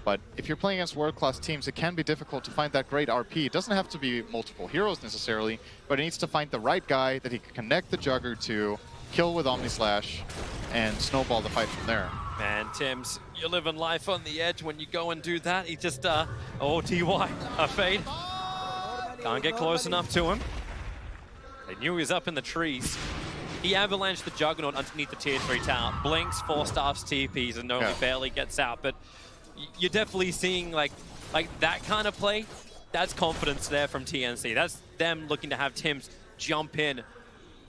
but if you're playing against world-class teams, it can be difficult to find that great RP. It doesn't have to be multiple heroes necessarily, but it needs to find the right guy that he can connect the Jugger to, kill with Omnislash, and snowball the fight from there. Man, Tims, you're living life on the edge when you go and do that. He just, oh, TY, a Fade. Can't get close enough to him. They knew he was up in the trees. He avalanched the Juggernaut underneath the tier 3 tower. Blinks, 4 staffs, TPs, and Nomi barely gets out. But you're definitely seeing like that kind of play. That's confidence there from TNC. That's them looking to have Tims jump in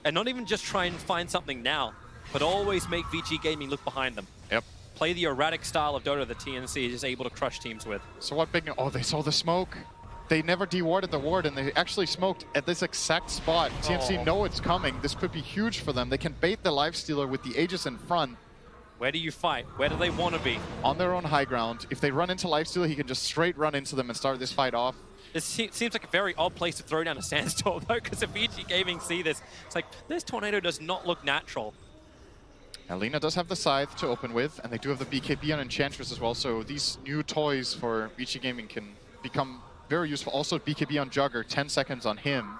and not even just try and find something now, but always make VG Gaming look behind them. Yep. Play the erratic style of Dota that TNC is able to crush teams with. So what big... Oh, they saw the smoke. They never dewarded the ward, and they actually smoked at this exact spot. TNC know it's coming. This could be huge for them. They can bait the Lifestealer with the Aegis in front. Where do you fight? Where do they want to be? On their own high ground. If they run into Lifestealer, he can just straight run into them and start this fight off. It seems like a very odd place to throw down a Sandstorm, though, because if VG Gaming see this, it's like, this Tornado does not look natural. Alina does have the Scythe to open with, and they do have the BKB on Enchantress as well, so these new toys for VG Gaming can become very useful. Also, BKB on Jugger, 10 seconds on him.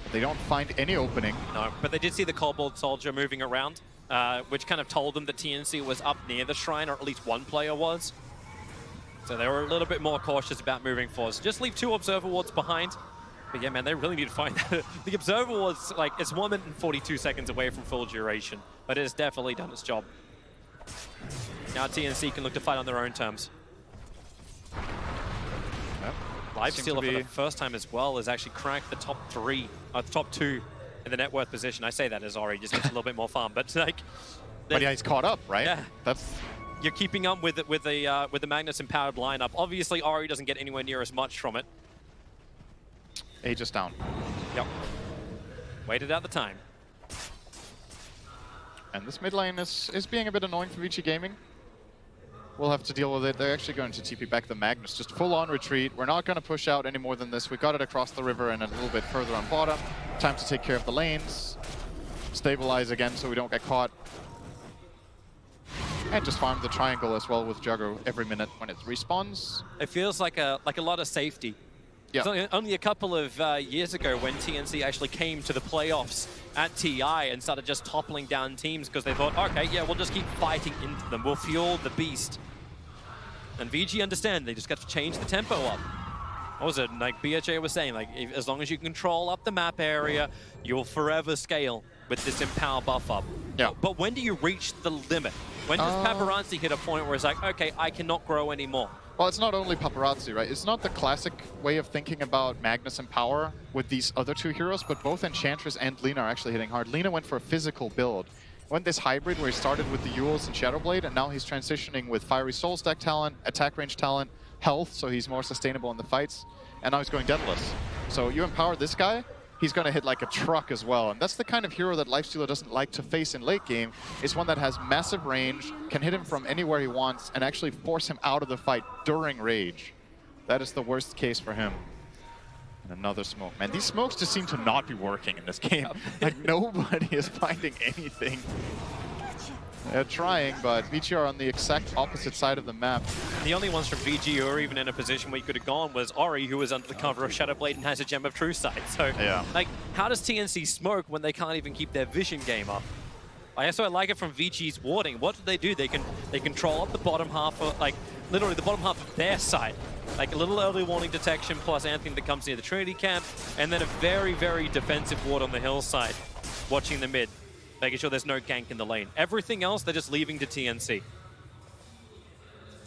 But they don't find any opening. No, but they did see the Kobold Soldier moving around, which kind of told them that TNC was up near the shrine, or at least one player was. So they were a little bit more cautious about moving forward. So just leave 2 Observer Wards behind. But yeah, man, they really need to find that. The Observer Ward's like, it's 1 minute and 42 seconds away from full duration, but it has definitely done its job. Now TNC can look to fight on their own terms. Yep. Lifestealer for the first time as well has actually cracked the top 3, the top 2 in the net worth position. I say that as Ori just gets a little bit more farm, but like. But yeah, he's caught up, right? Yeah. That's. You're keeping up with the Magnus empowered lineup. Obviously, Ori doesn't get anywhere near as much from it. Aegis down. Yep. Waited out the time. And this mid lane is being a bit annoying for VICI Gaming. We'll have to deal with it. They're actually going to TP back the Magnus. Just full-on retreat. We're not going to push out any more than this. We got it across the river and a little bit further on bottom. Time to take care of the lanes. Stabilize again so we don't get caught. And just farm the triangle as well with Jugger every minute when it respawns. It feels like a lot of safety. Yeah. It's only a couple of years ago when TNC actually came to the playoffs at TI and started just toppling down teams because they thought, okay, yeah, we'll just keep fighting into them. We'll fuel the beast. And VG understand they just got to change the tempo up. What was it? Like BHA was saying, like as long as you control up the map area, you'll forever scale with this empower buff up. Yeah. But when do you reach the limit? When does Paparazzi hit a point where it's like, okay, I cannot grow anymore? Well, it's not only Paparazzi, right? It's not the classic way of thinking about Magnus and Power with these other two heroes, but both Enchantress and Lina are actually hitting hard. Lina went for a physical build. Went this hybrid where he started with the Yules and Shadowblade, and now he's transitioning with Fiery Soul Stack talent, attack range talent, health, so he's more sustainable in the fights, and now he's going Deathless. So you empower this guy, he's going to hit like a truck as well. And that's the kind of hero that Lifestealer doesn't like to face in late game. It's one that has massive range, can hit him from anywhere he wants, and actually force him out of the fight during rage. That is the worst case for him. And another smoke. Man, these smokes just seem to not be working in this game. Like, nobody is finding anything. They're trying, but VG are on the exact opposite side of the map. The only ones from VG who are even in a position where you could have gone was Ori, who was under the cover of Shadowblade and has a Gem of True Sight. So, yeah. Like, how does TNC smoke when they can't even keep their vision game up? I like it from VG's warding. What do? They control up the bottom half of, like, literally the bottom half of their side. Like a little early warning detection plus anything that comes near the Trinity camp, and then a very, very defensive ward on the hillside, watching the mid, making sure there's no gank in the lane. Everything else, they're just leaving to TNC.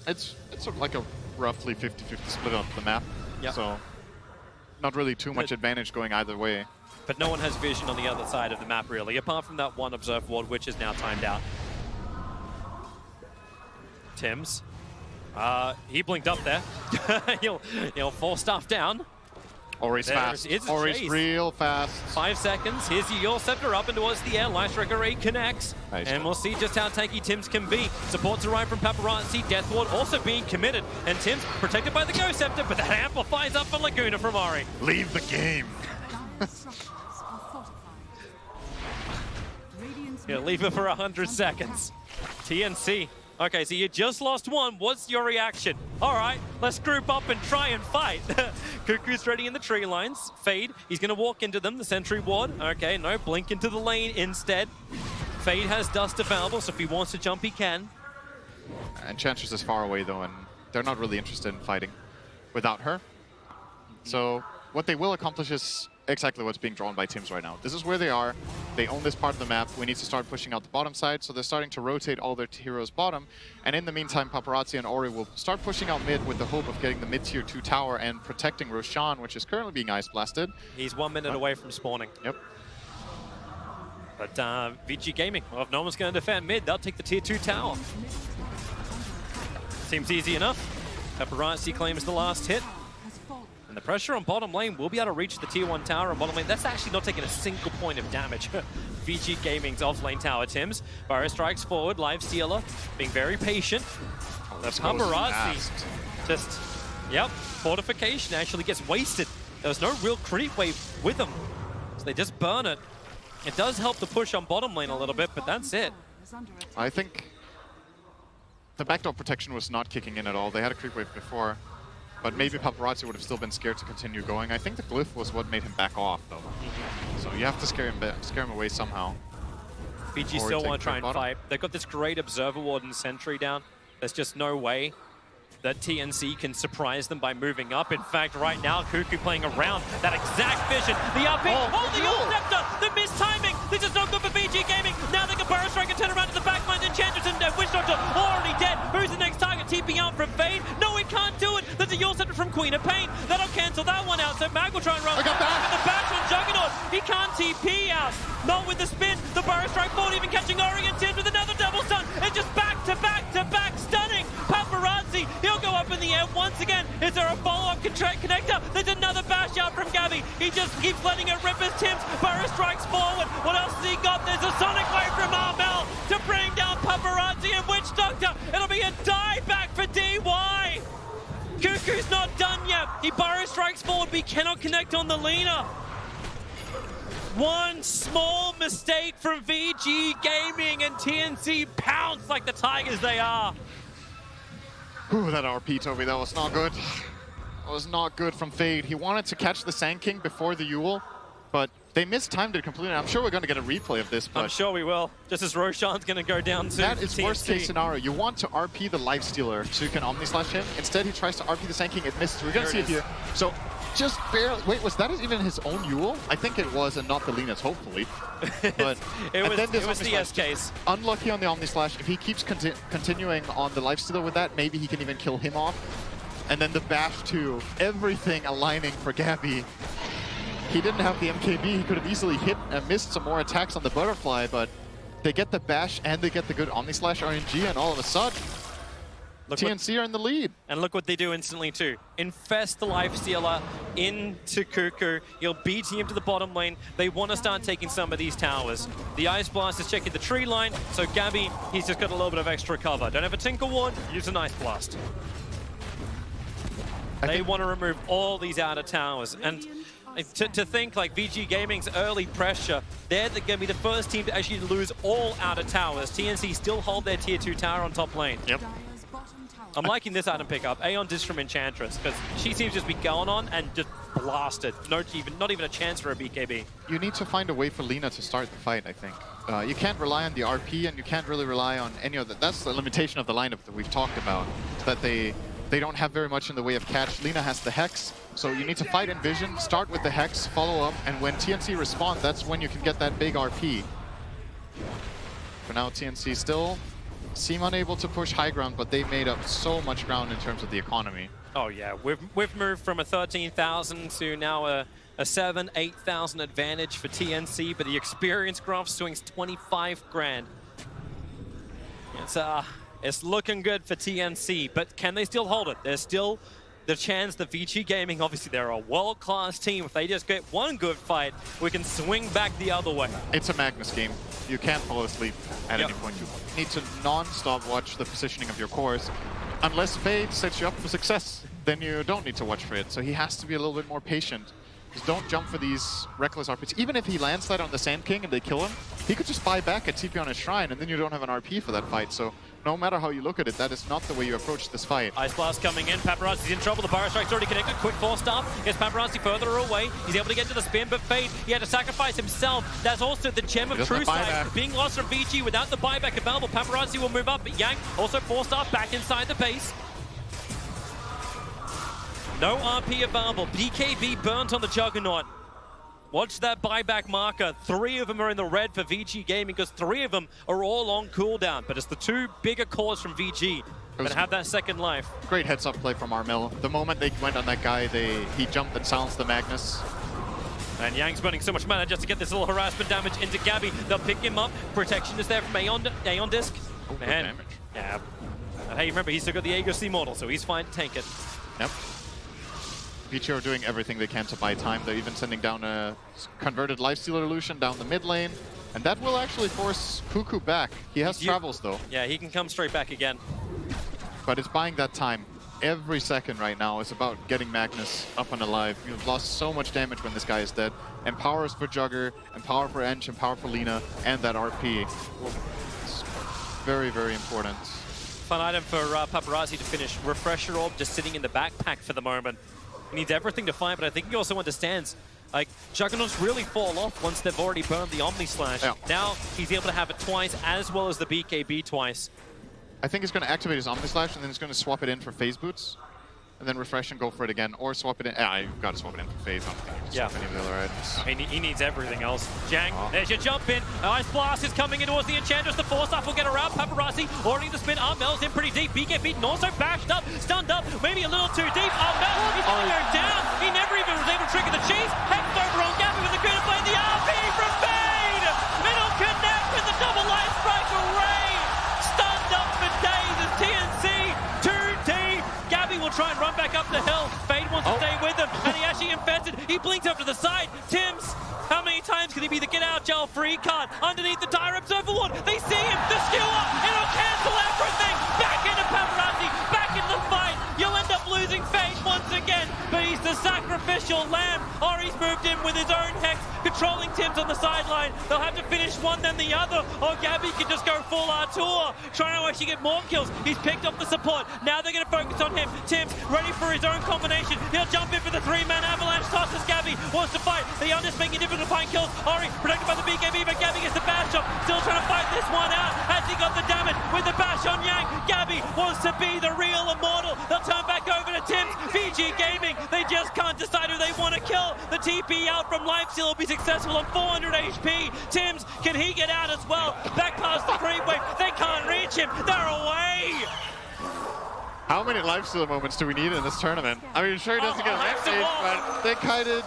It's sort of like a roughly 50-50 split on the map, Yep. so not really too much advantage going either way. But no one has vision on the other side of the map, really, apart from that one observe ward, which is now timed out. Tims. He blinked up there. he'll force stuff down. Ori's fast. Ori's real fast. 5 seconds. Here's your Scepter up and towards the air. Light Striker Ray connects. Nice. And we'll see just how tanky Tims can be. Supports arrive from Paparazzi. Death Ward also being committed. And Tims protected by the Ghost Scepter, but that amplifies up for Laguna from Ori. Leave the game. He'll leave it for 100 seconds. TNC. Okay, so you just lost one. What's your reaction? All right, let's group up and try and fight. Cuckoo's ready in the tree lines. Fade, he's going to walk into them, the sentry ward. Okay, no, blink into the lane instead. Fade has dust available, so if he wants to jump, he can. Enchantress is far away, though, and they're not really interested in fighting without her. So what they will accomplish is exactly what's being drawn by Tims right now. This is where they are. They own this part of the map. We need to start pushing out the bottom side, so they're starting to rotate all their heroes bottom. And in the meantime, Paparazzi and Ori will start pushing out mid with the hope of getting the mid-tier 2 tower and protecting Roshan, which is currently being ice blasted. He's 1 minute away from spawning. Yep. But VG Gaming, well, if no one's going to defend mid, they'll take the tier 2 tower. Seems easy enough. Paparazzi claims the last hit. And the pressure on bottom lane will be able to reach the tier 1 tower on bottom lane. That's actually not taking a single point of damage. VG Gaming's off lane tower, Tims. Fire strikes forward, Lifestealer being very patient. The Paparazzi just, yep, fortification actually gets wasted. There was no real creep wave with them, so they just burn it. It does help the push on bottom lane a little bit, but that's it. I think the backdoor protection was not kicking in at all. They had a creep wave before. But maybe Paparazzi would have still been scared to continue going. I think the glyph was what made him back off, though. So you have to scare him away somehow. VG still want to try and fight. They've got this great Observer Ward and Sentry down. There's just no way that TNC can surprise them by moving up. In fact, right now, Cuckoo playing around that exact vision. The up the Ult Scepter, the missed timing. This is not good for VG Gaming. Now they can Burrow Strike and turn around to the back lines. Enchantress and Witch Doctor already dead. Who's the next target? TPing out from Fade. No, he can't do it. There's a Yule Scepter from Queen of Pain. That'll cancel that one out. So Mag will try and run. I got back. The bash on Juggernaut. He can't TP out. Not with the spin. The Burrow Strike forward, even catching Oregon Tibbs with another double stun. And just back to back to back stunning. Paparazzi, he'll go up in the air once again. Is there a follow-up connector? There's another bash out from Gabby. He just keeps letting it rip his Tibbs. Burrow strikes forward. What else has he got? There's a Sonic Wave from Armel to bring down Paparazzi and Witch Doctor. It'll be a die back for DY. Cuckoo's not done yet. He Burrow strikes forward, but he cannot connect on the Lina. One small mistake from VICI Gaming and TNC pounce like the Tigers they are. Ooh, that RP, Toby, that was not good. That was not good from Fade. He wanted to catch the Sand King before the Yule, but they mistimed it completely. I'm sure we're going to get a replay of this, but I'm sure we will. Just as Roshan's going to go down to that is TNC. worst case scenario. You want to RP the Lifestealer so you can Omni Slash him. Instead, he tries to RP the Sand King. It misses. We're going to see it here. So just barely. Wait, was that even his own Yule? I think it was, and not the Lina's, hopefully. But it was the S case. Unlucky on the Omni Slash. If he keeps continuing on the Lifestealer with that, maybe he can even kill him off. And then the bash too. Everything aligning for Gabby. He didn't have the MKB. He could have easily hit and missed some more attacks on the Butterfly, but they get the bash and they get the good Omni Slash RNG, and all of a sudden, TNC are in the lead. And look what they do instantly too. Infest the Lifestealer into Cuckoo. He'll BT him to the bottom lane. They want to start taking some of these towers. The Ice Blast is checking the tree line, so Gabby, he's just got a little bit of extra cover. Don't have a Tinker Ward, use an Ice Blast. They want to remove all these outer towers. And to think like VICI Gaming's early pressure, they're going to be the first team to actually lose all outer towers. TNC still hold their tier 2 tower on top lane. Yep. I'm liking this item pickup. Aeon Disc from Enchantress, because she seems to just be going on and just blasted. Not even a chance for a BKB. You need to find a way for Lina to start the fight, I think. You can't rely on the RP, and you can't really rely on any of that. That's the limitation of the lineup that we've talked about, that they don't have very much in the way of catch. Lina has the Hex, so you need to fight in Vision, start with the Hex, follow up, and when TNC respond, that's when you can get that big RP. For now, TNC still seem unable to push high ground, but they made up so much ground in terms of the economy. Oh yeah, we've moved from a 13,000 to now a 7,000, 8,000 advantage for TNC, but the experience graph swings 25 grand. It's looking good for TNC, but can they still hold it? There's still the chance that VICI Gaming, obviously they're a world-class team. If they just get one good fight, we can swing back the other way. It's a Magnus game. You can't fall asleep at any point. You need to non-stop watch the positioning of your cores. Unless Fade sets you up for success, then you don't need to watch for it. So he has to be a little bit more patient. Just don't jump for these reckless RPs. Even if he lands that on the Sand King and they kill him, he could just buy back and TP on his shrine, and then you don't have an RP for that fight. So no matter how you look at it, that is not the way you approach this fight. Ice Blast coming in. Paparazzi's in trouble. The Burrow Strike's already connected. Quick force stop. Gets Paparazzi further away. He's able to get to the spin, but Fade, he had to sacrifice himself. That's also the gem of True Sight being lost from VICI without the buyback available. Paparazzi will move up, but Yang also forced off back inside the base. No RP available. BKB burnt on the Juggernaut. Watch that buyback marker. 3 of them are in the red for VICI Gaming because 3 of them are all on cooldown. But it's the 2 bigger cores from VG that have that second life. Great heads-up play from Armel. The moment they went on that guy, he jumped and silenced the Magnus. And Yang's burning so much mana just to get this little harassment damage into Gabby. They'll pick him up. Protection is there from Aeon Disc. Oh, good damage. Yeah. Hey, remember, he's still got the Aegis model, so he's fine to tank it. Yep. VICI are doing everything they can to buy time. They're even sending down a converted Lifestealer Illusion down the mid lane. And that will actually force Cuckoo back. He has travels, though. Yeah, he can come straight back again. But it's buying that time. Every second right now is about getting Magnus up and alive. You've lost so much damage when this guy is dead. And powers for Jugger, and power for Ench, and power for Lina, and that RP. It's very, very important. Fun item for Paparazzi to finish. Refresher Orb just sitting in the backpack for the moment. He needs everything to fight, but I think he also understands, like, Juggernauts really fall off once they've already burned the Omni Slash. Yeah. Now he's able to have it twice, as well as the BKB twice. I think he's going to activate his Omni Slash, and then he's going to swap it in for Phase Boots. and then refresh and go for it again, or swap it in. Yeah, you've got to swap it in for phase. I don't think you can swap any of the other items. He needs everything else. Jang, there's your jump in. Ice Blast is coming in towards the Enchantress. The Force-Up will get around. Paparazzi already the spin. Armel's in pretty deep. BK beaten, also bashed up, stunned up, maybe a little too deep. Armel, he's going to go down. He never even was able to trigger the cheese. Hex over on Gabby with the good play. The RP from Fade. It'll connect with the double light strike array. Stunned up for days as TNC. 2D. Gabby will try and run back up the hill. Fade wants to stay with him, and he actually infested. He blinks over to the side. Tims, how many times can he be the get out jail free card? Underneath the dire observer ward, they see him. The skewer, it'll cancel everything. Back into Paparazzi, back in the fight. You'll end up losing Fade once again, but he's the sacrificial lamb. Ori's moved in with his own hex, controlling Tims on the sideline. They'll have to finish one then the other, or Gabby can just go full Artur, trying to actually get more kills. He's picked up the support. Now they're going to focus on him. Tims ready for his own combination. He'll jump in for the three-man avalanche. Tosses Gabby, wants to fight. The Youngest making difficult to find kills. Ori protected by the BKB, but Gabby gets the bash up. Still trying to fight this one out. Has he got the damage with the bash on Yang? Gabby wants to be the real immortal. They'll turn back over to Tims. VG Gaming, they just can't decide who they want to kill. The TP out from Lifesteal will be successful on 400 HP. Tims, can he get out as well? Back past the creep wave. They can't reach him. They're away. How many lifesteal moments do we need in this tournament? I mean, sure he doesn't get lifesteal, but they kited.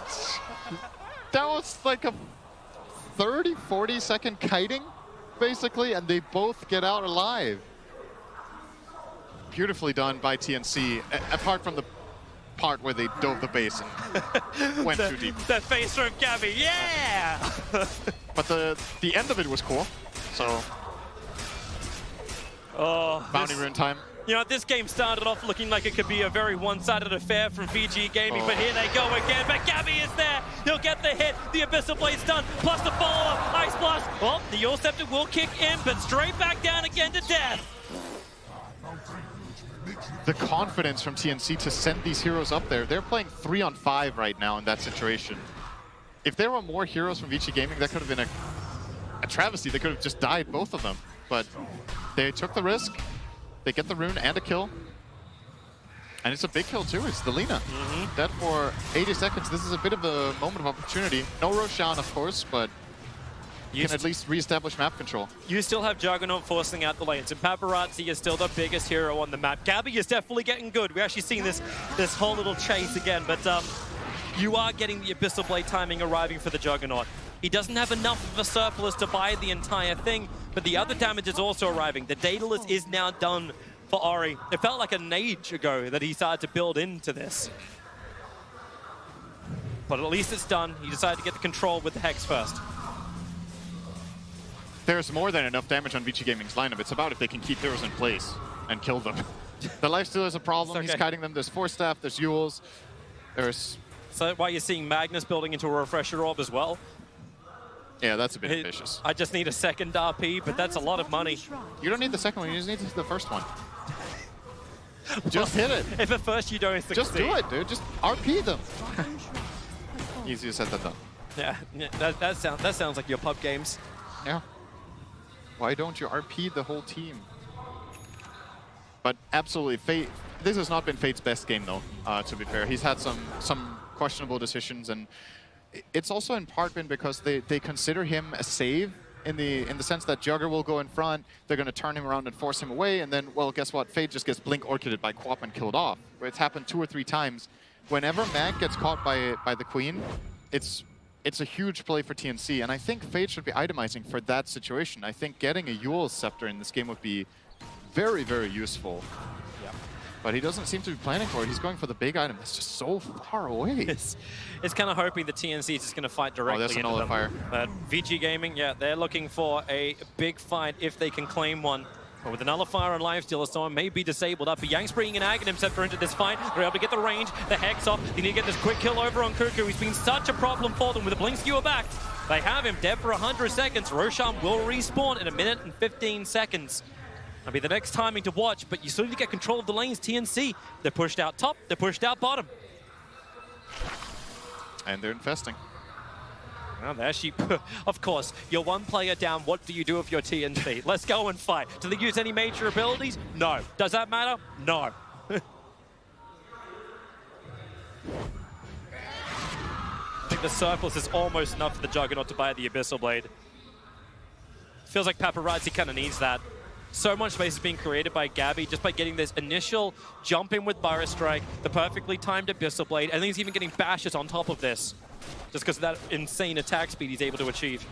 That was like a 30, 40 second kiting, basically, and they both get out alive. Beautifully done by TNC, apart from the part where they dove the base and went too deep. The face from Gabby, yeah! But the end of it was cool, so. Bounty rune time. You know, this game started off looking like it could be a very one-sided affair from VG Gaming, but here they go again. But Gabby is there. He'll get the hit. The Abyssal Blade's done, plus the follow-up. Ice Blast. Well, the Yule Scepter will kick in, but straight back down again to death. The confidence from TNC to send these heroes up there. They're playing 3-on-5 right now in that situation. If there were more heroes from VG Gaming, that could have been a travesty. They could have just died, both of them. But they took the risk. They get the rune and a kill. And it's a big kill too, it's the Lina. Dead for 80 seconds. This is a bit of a moment of opportunity. No Roshan, of course, but you can at least re-establish map control. You still have Juggernaut forcing out the lanes, and Paparazzi is still the biggest hero on the map. Gabby is definitely getting good. We're actually seeing this whole little chase again, but you are getting the Abyssal Blade timing arriving for the Juggernaut. He doesn't have enough of a surplus to buy the entire thing, but the other damage is also arriving. The Daedalus is now done for Ori. It felt like an age ago that he started to build into this. But at least it's done. He decided to get the control with the Hex first. There's more than enough damage on VG Gaming's lineup. It's about if they can keep heroes in place and kill them. The lifesteal is a problem. Okay. He's kiting them. There's Force Staff, there's Yules, there's... So why you're seeing Magnus building into a Refresher Orb as well. Yeah, that's a bit ambitious. I just need a second RP, but that's a lot of money. You don't need the second one, you just need the first one. Just hit it. If at first you don't succeed. Just do it, dude. Just RP them. Easier said than done. Yeah, that sounds like your pub games. Yeah. Why don't you RP the whole team? But absolutely, Fate. This has not been Fate's best game, though. To be fair, he's had some questionable decisions, and it's also in part been because they consider him a save in the sense that Jugger will go in front, they're going to turn him around and force him away, and then, well, guess what? Fate just gets Blink Orchided by Quap and killed off. Where it's happened 2 or 3 times. Whenever Mag gets caught by the Queen, it's a huge play for TNC, and I think Fate should be itemizing for that situation. I think getting a Yule Scepter in this game would be very, very useful. Yeah. But he doesn't seem to be planning for it. He's going for the big item that's just so far away. It's kind of hoping the TNC is just going to fight directly into them. Oh, that's a nullifier. But VG Gaming, yeah, they're looking for a big fight if they can claim one. But with the nullifier and lifesteal, someone may be disabled up. But Yang's bringing an Aghanim Scepter into this fight. They're able to get the range, the Hex off. They need to get this quick kill over on Cuckoo. He's been such a problem for them with the Blink Skewer back. They have him dead for 100 seconds. Roshan will respawn in 1 minute and 15 seconds. That'll be the next timing to watch, but you still need to get control of the lanes. TNC, they're pushed out top, they're pushed out bottom. And they're infesting. Well, there she... Of course, you're 1 player down. What do you do with your TNC? Let's go and fight. Do they use any major abilities? No. Does that matter? No. the surplus is almost enough for the Juggernaut to buy the Abyssal Blade. Feels like Paparazzi kind of needs that. So much space is being created by Gabby just by getting this initial jump in with Burst Strike, the perfectly timed Abyssal Blade, and then he's even getting bashes on top of this. Just because of that insane attack speed he's able to achieve.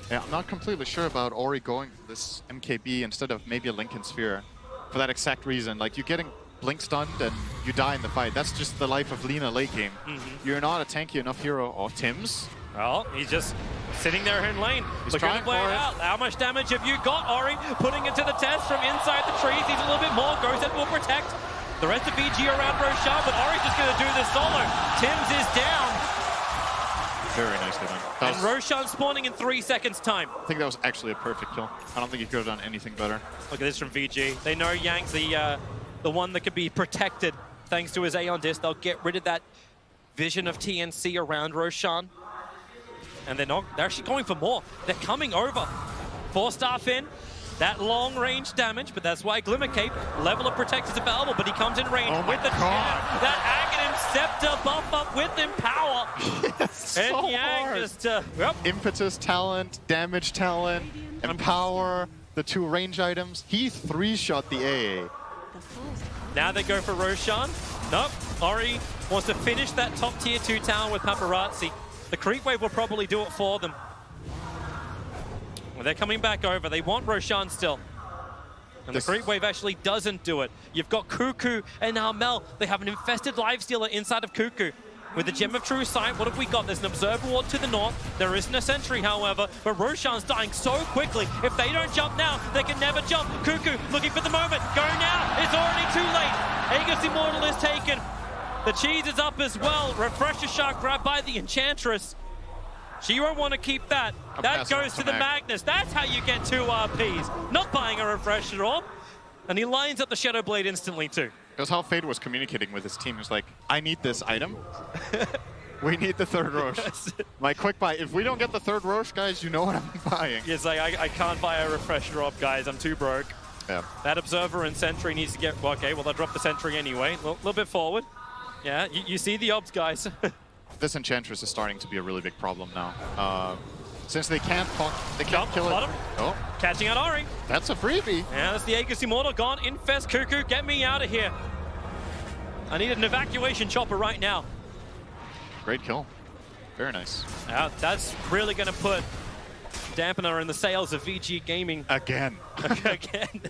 Yeah, I'm not completely sure about Ori going for this MKB instead of maybe a Lincoln Sphere for that exact reason. Like, you're getting blink stunned and you die in the fight. That's just the life of Lina late game. You're not a tanky enough hero. Or Tim's. Well, he's just sitting there in lane. He's looking to trying play for it it. out. How much damage have you got, Ori? Putting it to the test from inside the trees. He's a little bit more. Ghost Head will protect the rest of VG around Roshan, but Ori's just going to do this solo. Tim's is down. Very nicely done. And Roshan spawning in 3 seconds time. I think that was actually a perfect kill. I don't think he could have done anything better. Look at this from VG. They know Yang's the one that could be protected thanks to his Aeon Disc. They'll get rid of that vision of TNC around Roshan. And they're actually going for more. They're coming over. 4-star Finn. That long-range damage, but that's why Glimmer Cape, level of protect is available, but he comes in range with the jab. That Aghanim Scepter buff up with Empower. Yes, and so Yang hard. just, yep. Impetus talent, damage talent, Empower, the 2 range items. He 3-shot the AA. Now they go for Roshan. Nope. Ori wants to finish that top tier 2 tower with Paparazzi. The creep wave will probably do it for them. Well, they're coming back over. They want Roshan still. And the creep wave actually doesn't do it. You've got Cuckoo and now Mel. They have an infested lifestealer inside of Cuckoo. With the Gem of True Sight, what have we got? There's an Observer Ward to the north. There isn't a sentry, however, but Roshan's dying so quickly. If they don't jump now, they can never jump. Cuckoo looking for the moment. Go now. It's already too late. Aegis Immortal is taken. The cheese is up as well. Refresher Shark grabbed by the Enchantress. She won't want to keep that. That goes to the Magnus. That's how you get 2 RPs. Not buying a Refresher Orb. And he lines up the Shadow Blade instantly too. It was how Fade was communicating with his team. He was like, I need this item. We need the 3rd Roche. My quick buy. If we don't get the 3rd Roche, guys, you know what I'm buying. It's like, I can't buy a Refresher Orb, guys. I'm too broke. Yeah. That Observer and Sentry needs to get... Okay, well, they'll drop the Sentry anyway. A little bit forward. Yeah, you see the Obs, guys. This Enchantress is starting to be a really big problem now. Since they can't kill it. Oh, Catching out Ori. that's a freebie. Yeah, that's the Aegis Immortal gone. Infest Cuckoo, get me out of here. I need an evacuation chopper right now. Great kill. Very nice. That's really going to put dampener in the sails of VG Gaming. Again. Again.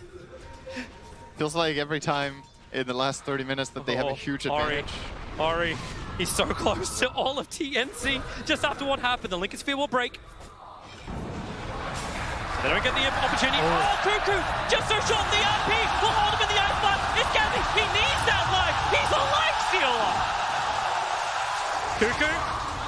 Feels like every time in the last 30 minutes that they have a huge advantage. Ori, he's so close to all of TNC just after what happened. The Lincoln Sphere will break. They don't get the opportunity. Oh, Cuckoo! Just so short the RP! Will hold him in the ice blood. It's Gabby! He needs that life! He's a life stealer! Cuckoo,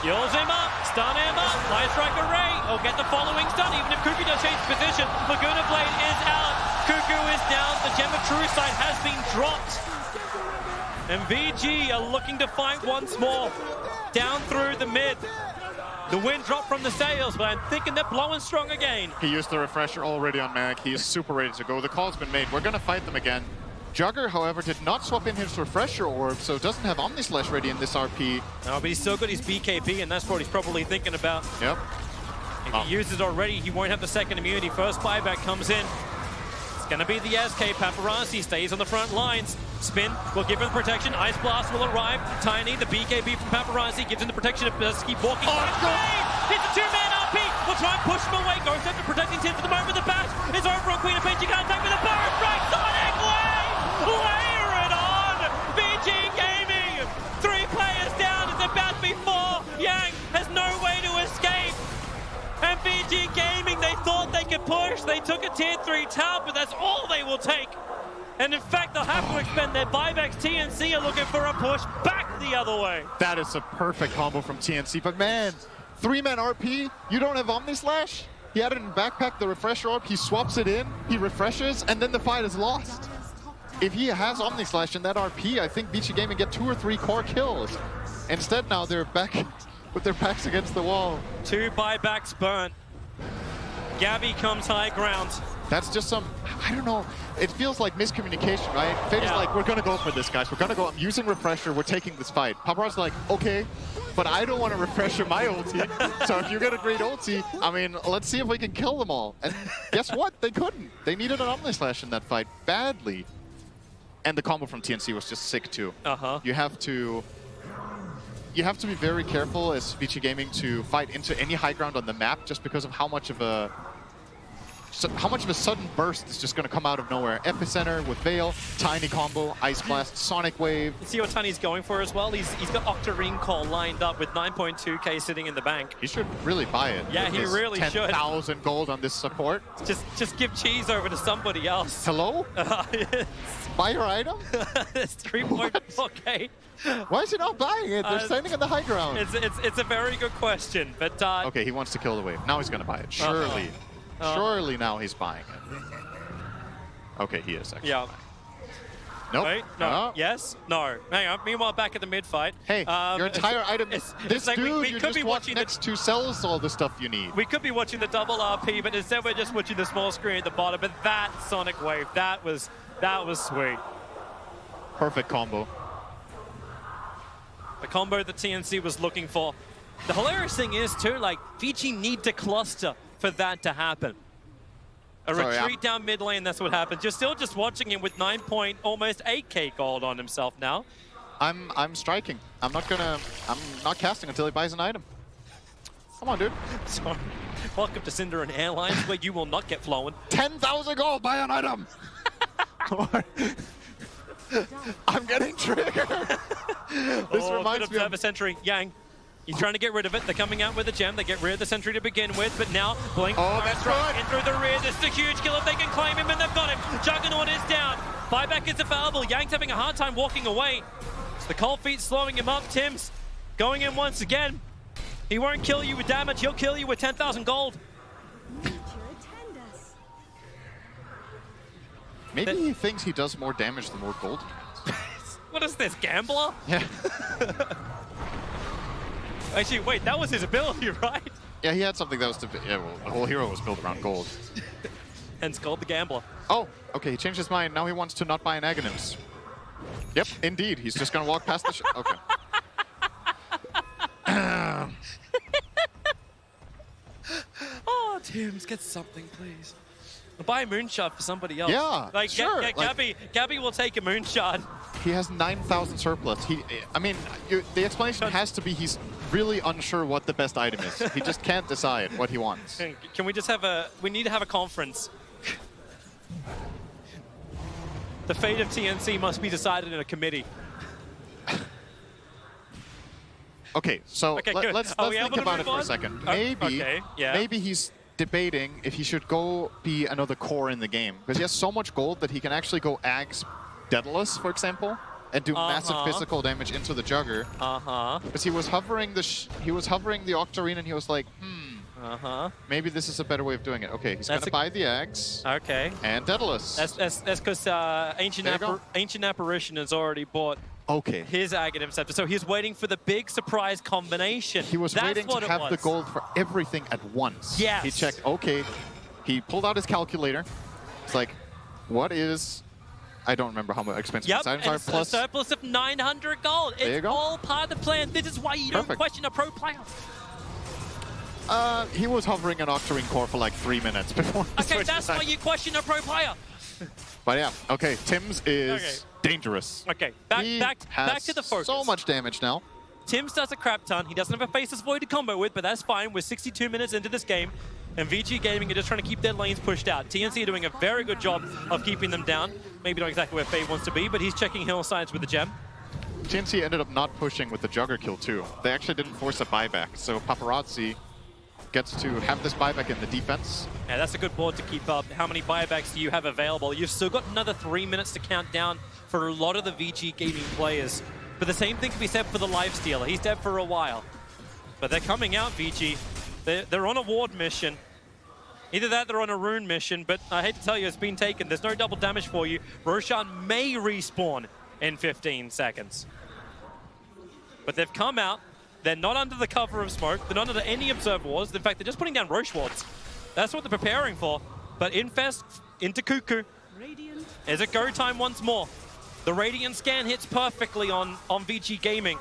heals him up, stun him up, Light Strike Array. He'll get the following stun, even if Cuckoo does change position. Laguna Blade is out. Cuckoo is down. The Gem of True Sight has been dropped. And VG are looking to fight once more. Down through the mid. The wind dropped from the sails, but I'm thinking they're blowing strong again. He used the refresher already on Mag. He is super ready to go. The call's been made. We're going to fight them again. Jugger, however, did not swap in his refresher orb, so doesn't have Omnislash ready in this RP. No, but he's still got his BKB, and that's what he's probably thinking about. Yep. If he uses it already, he won't have the second immunity. First buyback comes in. It's going to be the SK. Paparazzi stays on the front lines. Spin will give him the protection. Ice Blast will arrive. Tiny, the BKB from Paparazzi, gives him the protection to keep walking. It's a 2-man RP. We'll try and push him away. Goes after protecting Tim for the moment. The bash is over on Queen of Pain. She can't attack with a power strike. Sonic Wave! Layer it on! VG Gaming! 3 players down. It's about to be 4. Yang has no way to escape. And VG Gaming, they thought they could push. They took a tier 3 tower, but that's all they will take. And in fact, they'll have to expend their buybacks. TNC are looking for a push back the other way. That is a perfect combo from TNC, but man, 3-man RP, you don't have Omnislash? He had it in backpack, the refresher orb, he swaps it in, he refreshes, and then the fight is lost. If he has Omnislash in that RP, I think VG Gaming get 2 or 3 core kills. Instead now they're back with their backs against the wall. 2 buybacks burnt. Gabby comes high ground. That's just some, I don't know, it feels like miscommunication, right? Fade is like, we're gonna go for this, guys. We're gonna go, I'm using refresher, we're taking this fight. Paparazzi's like, okay. but I don't want to refresh my ulti. So if you get a great ulti, I mean, let's see if we can kill them all. And guess what? They couldn't. They needed an Omni Slash in that fight badly. And the combo from TNC was just sick too. You have to be very careful as VICI Gaming to fight into any high ground on the map, just because of how much of a sudden burst is just going to come out of nowhere. Epicenter with Veil, tiny combo, Ice Blast, Sonic Wave. You see what Tiny's going for as well? He's got Octarine Call lined up with 9.2k sitting in the bank. He should really buy it. Yeah, he really should. 10,000 gold on this support. Just give cheese over to somebody else. Hello? Buy your item? It's 3.4k. Why is he not buying it? They're standing on the high ground. It's a very good question, but okay, he wants to kill the wave. Now he's going to buy it. Surely. Surely now he's buying it. Okay, he is actually. Yeah. Nope. Wait, no. Yes? No. Hang on. Meanwhile, back at the mid fight. Hey, your entire item is this like dude. we You could just be walk watching next to sells all the stuff you need. We could be watching the double RP, but instead we're just watching the small screen at the bottom. But that Sonic Wave, that was sweet. Perfect combo. The combo that TNC was looking for. The hilarious thing is too, like VICI need to cluster for that to happen. Retreat down mid lane, that's what happens. You're still just watching him with almost 8k gold on himself now. I'm striking. I'm not casting until he buys an item. Come on, dude. Sorry. Welcome to Cinder and Airlines, where you will not get flown. 10,000 gold, buy an item. I'm getting triggered. This reminds me of a sentry. Yang. He's trying to get rid of it. They're coming out with a gem. They get rid of the sentry to begin with, but now Blink. Oh, that's right. In through the rear. This is a huge kill if they can claim him, and they've got him. Juggernaut is down. Buyback is available. Yang's having a hard time walking away. So the cold feet slowing him up. Tim's going in once again. He won't kill you with damage. He'll kill you with 10,000 gold. Maybe he thinks he does more damage the more gold he gets. What is this, gambler? Yeah. Actually, wait, that was his ability, right? Yeah, he had something that was well, the whole hero was built around gold. Hence called the gambler. Oh, okay, he changed his mind. Now he wants to not buy an Aghanims. Yep, indeed. He's just gonna walk past the okay. Oh, Tim's, get something, please. Buy a moonshot for somebody else. Yeah, like, sure. Gabby will take a moonshot. He has 9,000 surplus. I mean, the explanation has to be he's really unsure what the best item is. He just can't decide what he wants. Can we just have we need to have a conference. The fate of TNC must be decided in a committee. Okay, so let's think about it for a second. Maybe he's debating if he should go be another core in the game, because he has so much gold that he can actually go Ags Daedalus, for example, and do massive physical damage into the Jugger. Because he was hovering the Octarine and he was like, maybe this is a better way of doing it. Okay, he's gonna buy the Ags. Okay. And Daedalus. That's because Ancient Apparition has already bought his Aghanim Scepter, so he's waiting for the big surprise combination. He was waiting to have the gold for everything at once. Yes. He checked, okay. He pulled out his calculator. It's like, what is... I don't remember how expensive these items are. Plus a surplus of 900 gold. It's all part of the plan. This is why you don't question a pro player. He was hovering an Octarine core for like 3 minutes before. Okay, that's why you question a pro player. But yeah, okay, Tim's is dangerous. Okay, back to the focus. So much damage now. Tim's does a crap ton. He doesn't have a Faceless Void to combo with, but that's fine. We're 62 minutes into this game, and VICI Gaming are just trying to keep their lanes pushed out. TNC are doing a very good job of keeping them down. Maybe not exactly where Faye wants to be, but he's checking hillsides with the gem. TNC ended up not pushing with the Jugger kill too. They actually didn't force a buyback, so Paparazzi gets to have this buyback in the defense. Yeah, that's a good board to keep up. How many buybacks do you have available? You've still got another 3 minutes to count down for a lot of the VICI Gaming players. But the same thing can be said for the Lifestealer. He's dead for a while. But they're coming out, VICI. They're on a ward mission. Either that, they're on a rune mission, but I hate to tell you, it's been taken. There's no double damage for you. Roshan may respawn in 15 seconds. But they've come out. They're not under the cover of smoke. They're not under any observer wars. In fact, they're just putting down Roche wards. That's what they're preparing for. But Infest into Cuckoo. Is it go time once more? The Radiant scan hits perfectly on VICI Gaming.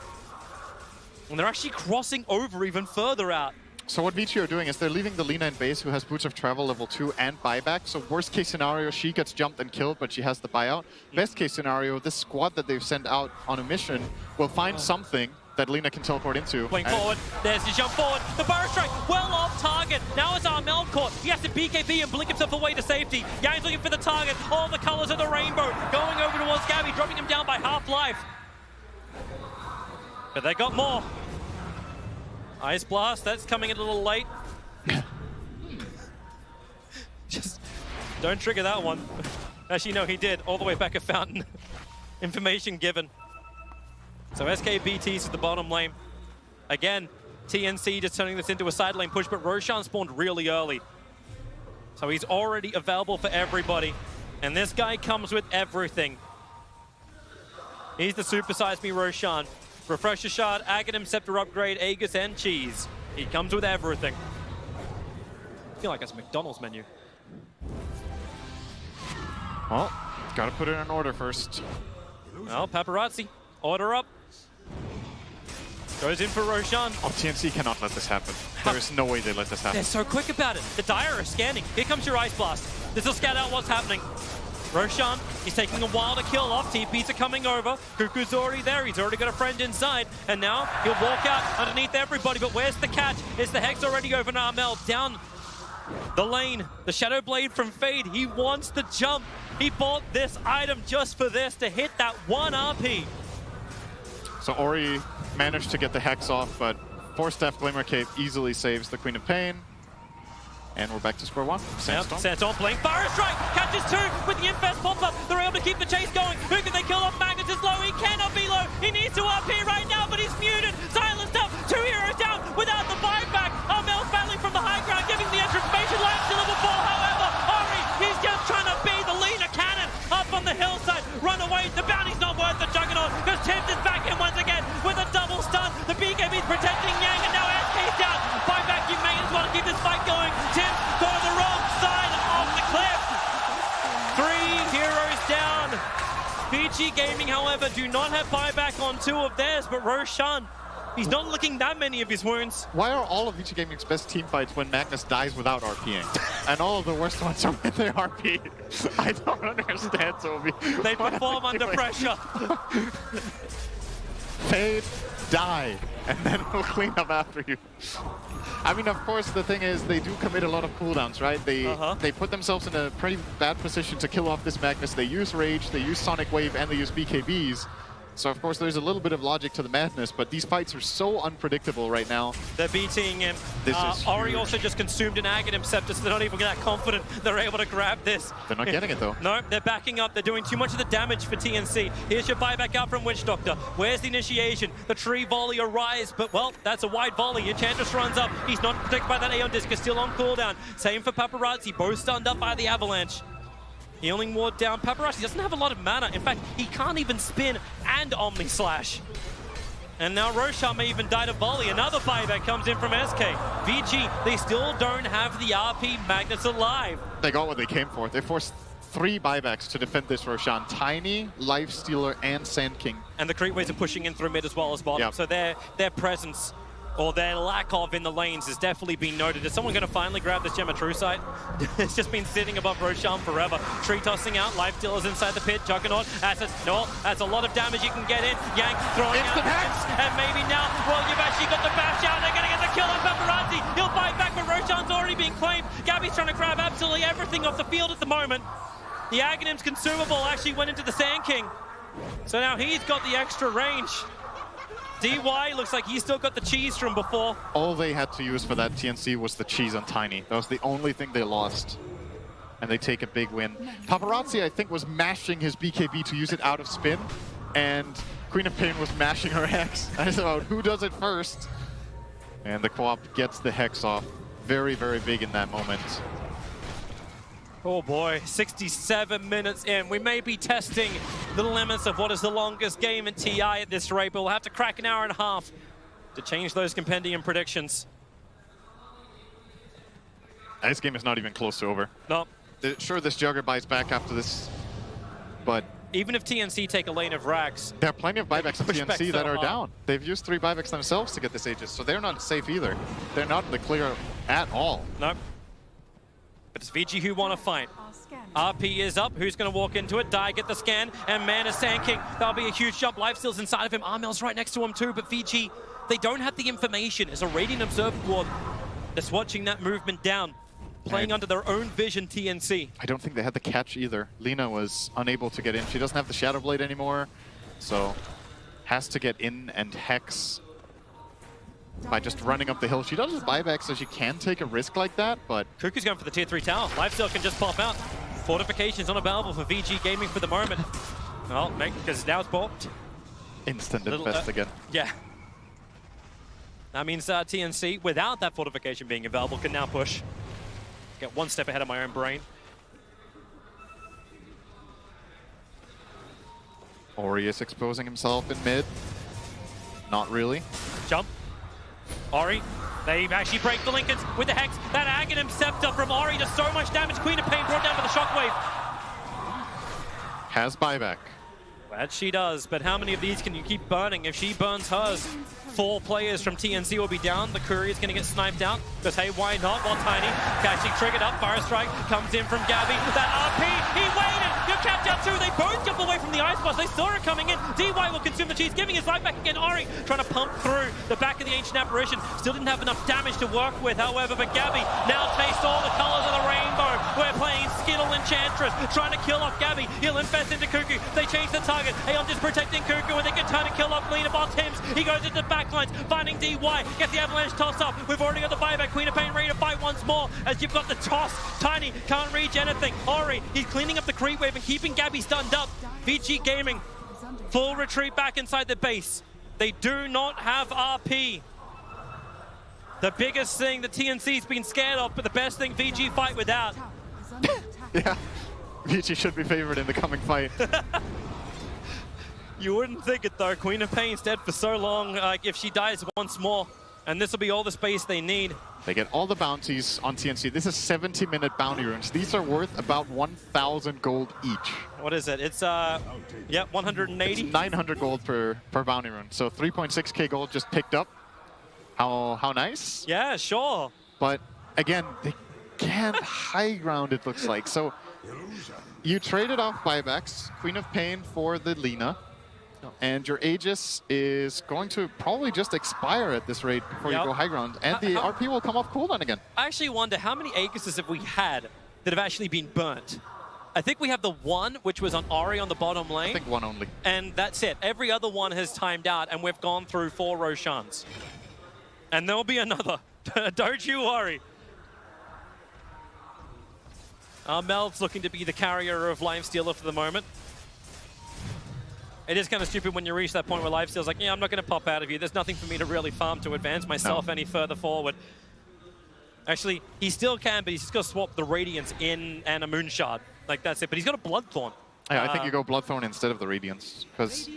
And they're actually crossing over even further out. So what VICI are doing is they're leaving the Lina in base, who has Boots of Travel level 2 and buyback. So worst case scenario, she gets jumped and killed, but she has the buyout. Best case scenario, this squad that they've sent out on a mission will find something that Lina can teleport into. Going forward, there's the jump forward. The Burrow Strike, well off target. Now it's Armel caught. He has to BKB and blink himself away to safety. Yang's looking for the target. All the colors of the rainbow going over towards Gabby, dropping him down by half life. But they got more. Ice Blast, that's coming in a little late. Just don't trigger that one. Actually, no, he did. All the way back at Fountain. Information given. So SKBT's at the bottom lane. Again, TNC just turning this into a side lane push, but Roshan spawned really early. So he's already available for everybody. And this guy comes with everything. He's the supersize me Roshan. Refresher Shard, Aghanim, Scepter Upgrade, Aegis, and Cheese. He comes with everything. I feel like that's a McDonald's menu. Well, gotta put it in order first. Well, Paparazzi, order up. Goes in for Roshan. Oh, TNC cannot let this happen. There is no way they let this happen. They're so quick about it. The Dire are scanning. Here comes your Ice Blast. This will scout out what's happening. Roshan, he's taking a while to kill off. TPs are coming over. Cuckoo's already there. He's already got a friend inside. And now he'll walk out underneath everybody. But where's the catch? Is the Hex already over Narmel? Down the lane. The Shadow Blade from Fade. He wants the jump. He bought this item just for this, to hit that 1 RP. So Ori managed to get the Hex off, but 4-Staff Glimmer Cape easily saves the Queen of Pain. And we're back to square one. Sandstorm. Yep, Sandstorm playing Fire Strike. Catches 2 with the Infest pop-up. They're able to keep the chase going. Who can they kill off? Magnus is low. He cannot be low. He needs to RP right now, but he's muted. Silenced up. 2 heroes down without the buyback. Armel's battling from the high ground, giving the extra information. Lance to level 4, however. Ori, he's just trying to be the Lina cannon up on the hillside. Run away. The bounty's not worth the Juggernaut, because Tibbs is back in once again with a double stun. The BKB's protecting Yang, and now SK's down. Buyback, you may as well keep this fight going. Tibbs going the wrong side of the cliff. 3 heroes down. VICI Gaming, however, do not have buyback on 2 of theirs, but Roshan, he's not looking that many of his wounds. Why are all of VICI Gaming's best team fights when Magnus dies without RPing? And all of the worst ones are when they RP? I don't understand, Toby. They perform under pressure. Fade, die, and then we'll clean up after you. I mean, of course, the thing is, they do commit a lot of cooldowns, right? They put themselves in a pretty bad position to kill off this Magnus. They use Rage, they use Sonic Wave, and they use BKBs. So, of course, there's a little bit of logic to the madness, but these fights are so unpredictable right now. They're beating him. Ori also just consumed an Aghanim Scepter, so they're not even that confident they're able to grab this. They're not getting it, though. No, they're backing up. They're doing too much of the damage for TNC. Here's your buyback out from Witch Doctor. Where's the initiation? The tree volley arrives, but, well, that's a wide volley. Enchantress runs up. He's not protected by that Aeon Disc. Is still on cooldown. Same for Paparazzi, both stunned up by the Avalanche. Healing ward down. Paparazzi doesn't have a lot of mana. In fact, he can't even spin and Omni Slash. And now Roshan may even die to volley. Another buyback comes in from SK. VG, they still don't have the RP Magnus alive. They got what they came for. They forced 3 buybacks to defend this Roshan. Tiny, Lifestealer, and Sand King. And the Creepways are pushing in through mid as well as bottom. Yep. So their presence, or their lack of in the lanes, has definitely been noted. Is someone going to finally grab this Gem of True Sight? It's just been sitting above Roshan forever. Tree tossing out, Life Dealers inside the pit, Juggernaut, that's a lot of damage you can get in. Yang throwing out Hex, and maybe now, well, you've actually got the bash out, they're going to get the kill on Paparazzi. He'll fight back, but Roshan's already been claimed. Gabby's trying to grab absolutely everything off the field at the moment. The Aghanim's consumable actually went into the Sand King. So now he's got the extra range. DY looks like he's still got the cheese from before. All they had to use for that TNC was the cheese on Tiny. That was the only thing they lost. And they take a big win. Paparazzi, I think, was mashing his BKB to use it out of spin. And Queen of Pain was mashing her Hex. And it's about who does it first. And the co-op gets the Hex off. Very, very big in that moment. Oh boy, 67 minutes in. We may be testing the limits of what is the longest game in TI at this rate, but we'll have to crack an hour and a half to change those compendium predictions. This game is not even close to over. No. Sure, this Jugger buys back after this, but even if TNC take a lane of racks, There are plenty of buybacks in push back TNC so that are hard. down. They've used 3 buybacks themselves to get this Aegis, so they're not safe either. They're not in the clear at all. no. But it's VICI who want to fight. RP is up. Who's going to walk into it? Die, get the scan, and man is Sand King. That'll be a huge jump. Lifesteal's inside of him. Armel's right next to him too, but VICI, they don't have the information. It's a Radiant Observer Ward that's watching that movement down, playing under their own vision, TNC. I don't think they had the catch either. Lina was unable to get in. She doesn't have the Shadow Blade anymore, so has to get in and hex by just running up the hill. She does buyback, so she can take a risk like that, but Cuckoo's going for the tier 3 tower. Lifesteal can just pop out. Fortifications unavailable for VG Gaming for the moment. Well, because now it's popped. instant infest again. Yeah. That means TNC, without that fortification being available, can now push. Get one step ahead of my own brain. Ori is exposing himself in mid. Not really. Jump. Ori. They actually break the Lincolns with the Hex. That Aghanim Scepter from Ori does so much damage. Queen of Pain brought down by the Shockwave. Has buyback. That she does, but how many of these can you keep burning? If she burns hers, 4 players from TNC will be down. The Courier's going to get sniped out, because hey, why not? While Tiny catching triggered up. Fire Strike comes in from Gabby. That RP, he waited! You're capped out too! They both jump away from the Ice Boss. They saw it coming in. DY will consume the cheese, giving his life back again. Ori trying to pump through the back of the Ancient Apparition. Still didn't have enough damage to work with, however, but Gabby now tastes all the colors of the rainbow. We're playing Skittle Enchantress, trying to kill off Gabby. He'll infest into Cuckoo. They change the target. Aeon just protecting Cuckoo, and they can try to kill off Lina while Tim's. He goes into backlines, finding DY, gets the avalanche toss up. We've already got the buyback. Queen of Pain ready to fight once more, as you've got the toss. Tiny can't reach anything. Ori, he's cleaning up the creep wave and keeping Gabby stunned up. VG Gaming, full retreat back inside the base. They do not have RP. The biggest thing the TNC's been scared of, but the best thing VG fight without. Yeah, VG should be favored in the coming fight. You wouldn't think it though. Queen of Pain's dead for so long. If she dies once more, and this will be all the space they need. They get all the bounties on TNC. This is 70-minute bounty runes. These are worth about 1,000 gold each. What is it? It's, yeah, 180. It's 900 gold per bounty rune. So 3.6k gold just picked up. How nice? Yeah, sure. But again, they can't high ground, it looks like. So you traded off buybacks, Queen of Pain for the Lina. And your Aegis is going to probably just expire at this rate before you go high ground. And the RP will come off cooldown again. I actually wonder how many Aegises have we had that have actually been burnt? I think we have the one, which was on Ori on the bottom lane. I think one only. And that's it. Every other one has timed out, and we've gone through 4 Roshans. And there'll be another. Don't you worry. Mel's looking to be the carrier of Lifestealer for the moment. It is kind of stupid when you reach that point where Lifesteal's like, yeah, I'm not going to pop out of you. There's nothing for me to really farm to advance myself any further forward. Actually, he still can, but he's just got to swap the Radiance in and a Moonshard. Like, that's it. But he's got a Bloodthorn. Yeah, I think you go Bloodthorn instead of the Radiance. Because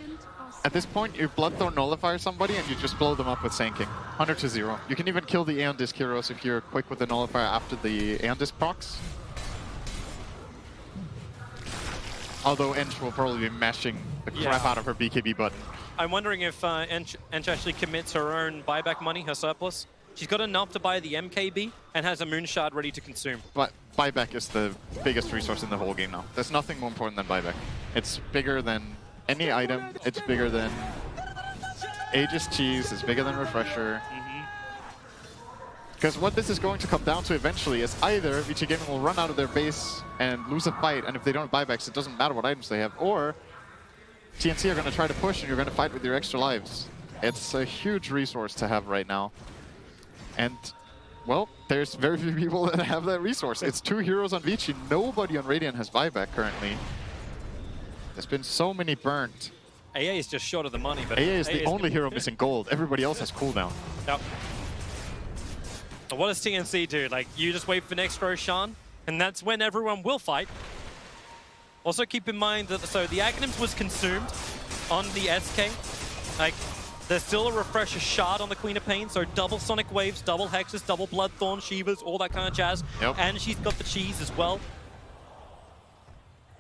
at this point, you Bloodthorn nullify somebody and you just blow them up with Sand King. 100 to 0. You can even kill the Aeon Disc heroes if you're quick with the nullifier after the Aeon Disc procs. Although Ench will probably be mashing the crap out of her BKB button. I'm wondering if Ench actually commits her own buyback money, her surplus. She's got enough to buy the MKB and has a Moonshard ready to consume. But buyback is the biggest resource in the whole game now. There's nothing more important than buyback. It's bigger than any item. It's bigger than Aegis Cheese. It's bigger than Refresher. Because what this is going to come down to eventually is either VICI Gaming will run out of their base and lose a fight, and if they don't have buybacks, it doesn't matter what items they have, or TNC are going to try to push and you're going to fight with your extra lives. It's a huge resource to have right now. And, well, there's very few people that have that resource. It's 2 heroes on VICI. Nobody on Radiant has buyback currently. There's been so many burnt. AA is just short of the money, but AA is the only hero missing gold. Everybody else has cooldown. Yep. What does TNC do? Like, you just wait for next Roshan, and that's when everyone will fight. Also keep in mind that, so the Aghanims was consumed on the SK. Like, there's still a Refresher Shard on the Queen of Pain, so double Sonic Waves, double Hexes, double Bloodthorn, Shivas, all that kind of jazz. Yep. And she's got the cheese as well.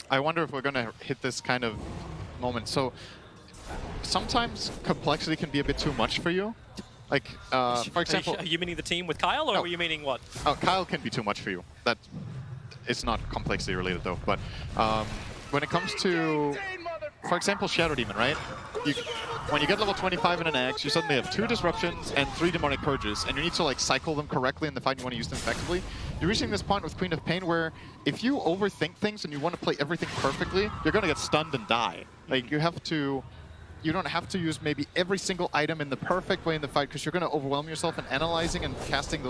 I wonder if we're going to hit this kind of moment. So sometimes complexity can be a bit too much for you. Like, for example... Are you meaning the team with Kyle, or No. were you meaning what? Oh, Kyle can be too much for you. That it's not complexity related though. But when it comes to, for example, Shadow Demon, right? When you get level 25 in an X, you suddenly have 2 disruptions and 3 demonic purges, and you need to like cycle them correctly in the fight. You want to use them effectively. You're reaching this point with Queen of Pain where if you overthink things and you want to play everything perfectly, you're gonna get stunned and die. Like you have to. You don't have to use maybe every single item in the perfect way in the fight because you're going to overwhelm yourself, and analyzing and casting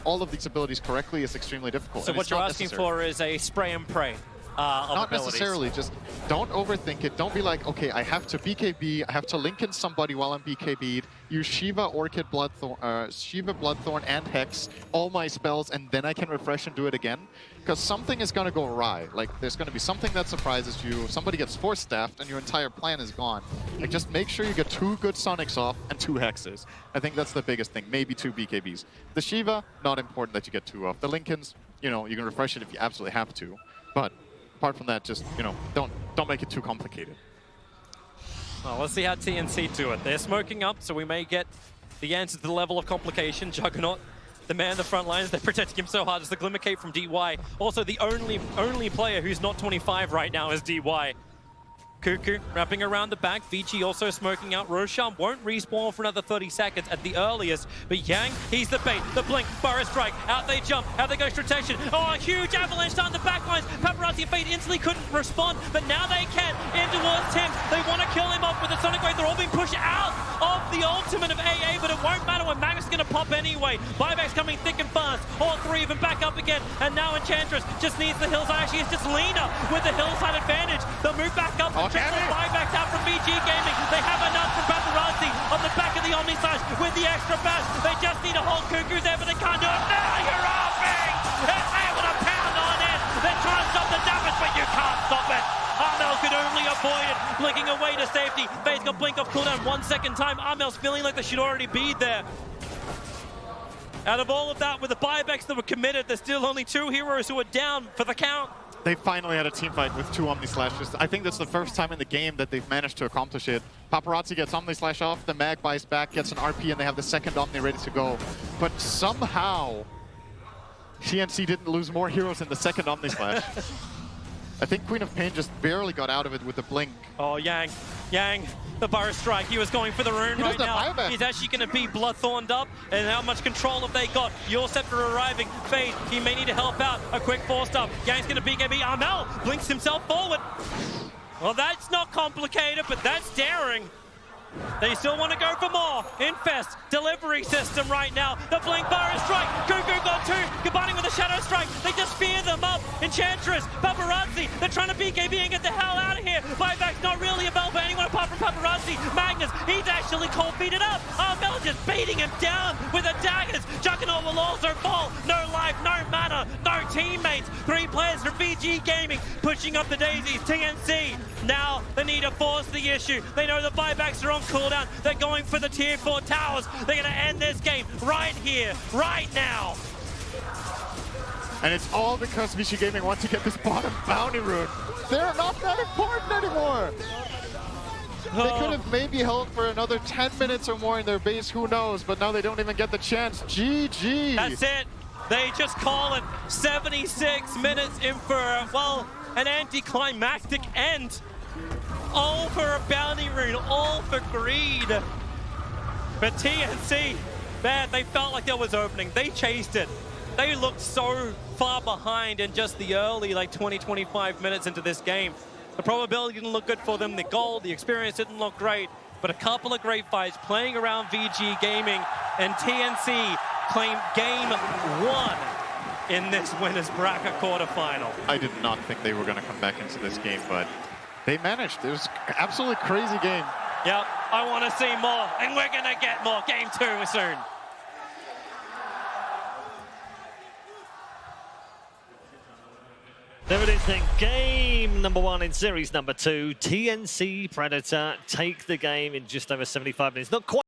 all of these abilities correctly is extremely difficult. So what you're asking for is a spray and pray of Not abilities. necessarily, just don't overthink it. Don't be like, okay, I have to BKB, I have to link in somebody while I'm BKB'd, use Shiva, Orchid, Bloodthorn, and Hex, all my spells, and then I can refresh and do it again. Because something is going to go awry. Like, there's going to be something that surprises you, somebody gets force staffed, and your entire plan is gone. Like, just make sure you get 2 good Sonics off and 2 Hexes. I think that's the biggest thing, maybe 2 BKBs. The Shiva, not important that you get 2 off. The Lincolns, you know, you can refresh it if you absolutely have to. But apart from that, just, you know, don't make it too complicated. Well, let's see how TNC do it. They're smoking up, so we may get the answer to the level of complication. Juggernaut, the man in the front lines, they're protecting him so hard. It's the Glimmercape from DY. Also, the only player who's not 25 right now is DY. Cuckoo wrapping around the back. VICI also smoking out. Roshan won't respawn for another 30 seconds at the earliest. But Yang, he's the bait. The blink, Burrow strike. Out they jump. Out they go protection. Oh, a huge avalanche down the back lines. Paparazzi and Fate instantly couldn't respond, but now they can. In towards Tim. They want to kill him off with a Sonic Wave. They're all being pushed out of the ultimate of AA, but it won't matter when Magnus is going to pop anyway. Buybacks coming thick and fast. All 3 of them back up again. And now Enchantress just needs the hillside. Actually, it's just Lena with the hillside advantage. They'll move back up. Buybacks out from VG Gaming. They have enough from Paparazzi on the back of the Omni Slash with the extra bash. They just need to hold Cuckoo's there, but they can't do it. Now you're offing! It's able to pound on it. They're trying to stop the damage, but you can't stop it. Armel could only avoid it, blinking away to safety. Faye's got blink off cooldown 1 second time. Armel's feeling like they should already be there. Out of all of that, with the buybacks that were committed, there's still only 2 heroes who are down for the count. They finally had a team fight with 2 Omni Slashes. I think that's the first time in the game that they've managed to accomplish it. Paparazzi gets Omni Slash off, the Mag buys back, gets an RP, and they have the second Omni ready to go. But somehow, TNC didn't lose more heroes in the second Omni Slash. I think Queen of Pain just barely got out of it with the blink. Oh, Yang, the Burrow strike. He was going for the rune right now. He's actually going to be Bloodthorned up. And how much control have they got? Your Scepter arriving. Fade, he may need to help out. A quick force up. Yang's going to BKB. Armel blinks himself forward. Well, that's not complicated, but that's daring. They still want to go for more. Infest, delivery system right now. The blink Burrow strike. Cuckoo got 2, combining with the shadow strike. They just fear them up. Enchantress, Paparazzi, they're trying to BKB and get the hell out of here. Buyback's not really a bell for anyone apart from Paparazzi. Magnus, he's actually cold feeded up. Armel just beating him down with the daggers. Juggernaut will also fall. No life, no mana, no teammates. 3 players from VG Gaming pushing up the daisies. TNC, now they need to force the issue. They know the buybacks are on cooldown. They're going for the tier 4 towers. They're going to end this game right here, right now. And it's all because VG Gaming wants to get this bottom bounty rune. They're not that important anymore. They could have maybe held for another 10 minutes or more in their base, who knows, but now they don't even get the chance. GG. That's it. They just call it 76 minutes in for, well, an anticlimactic end. All for a bounty rune, all for greed. But TNC, man, they felt like there was opening. They chased it. They looked so far behind in just the early, like 20-25 minutes into this game. The probability didn't look good for them. The goal, the experience didn't look great. But a couple of great fights playing around VG Gaming, and TNC claimed game 1 in this winners bracket quarterfinal. I did not think they were going to come back into this game, but they managed. It was an absolutely crazy game. Yep, I want to see more, and we're going to get more. Game 2 soon. There it is then, game number 1 in series number 2. TNC Predator take the game in just over 75 minutes. Not quite.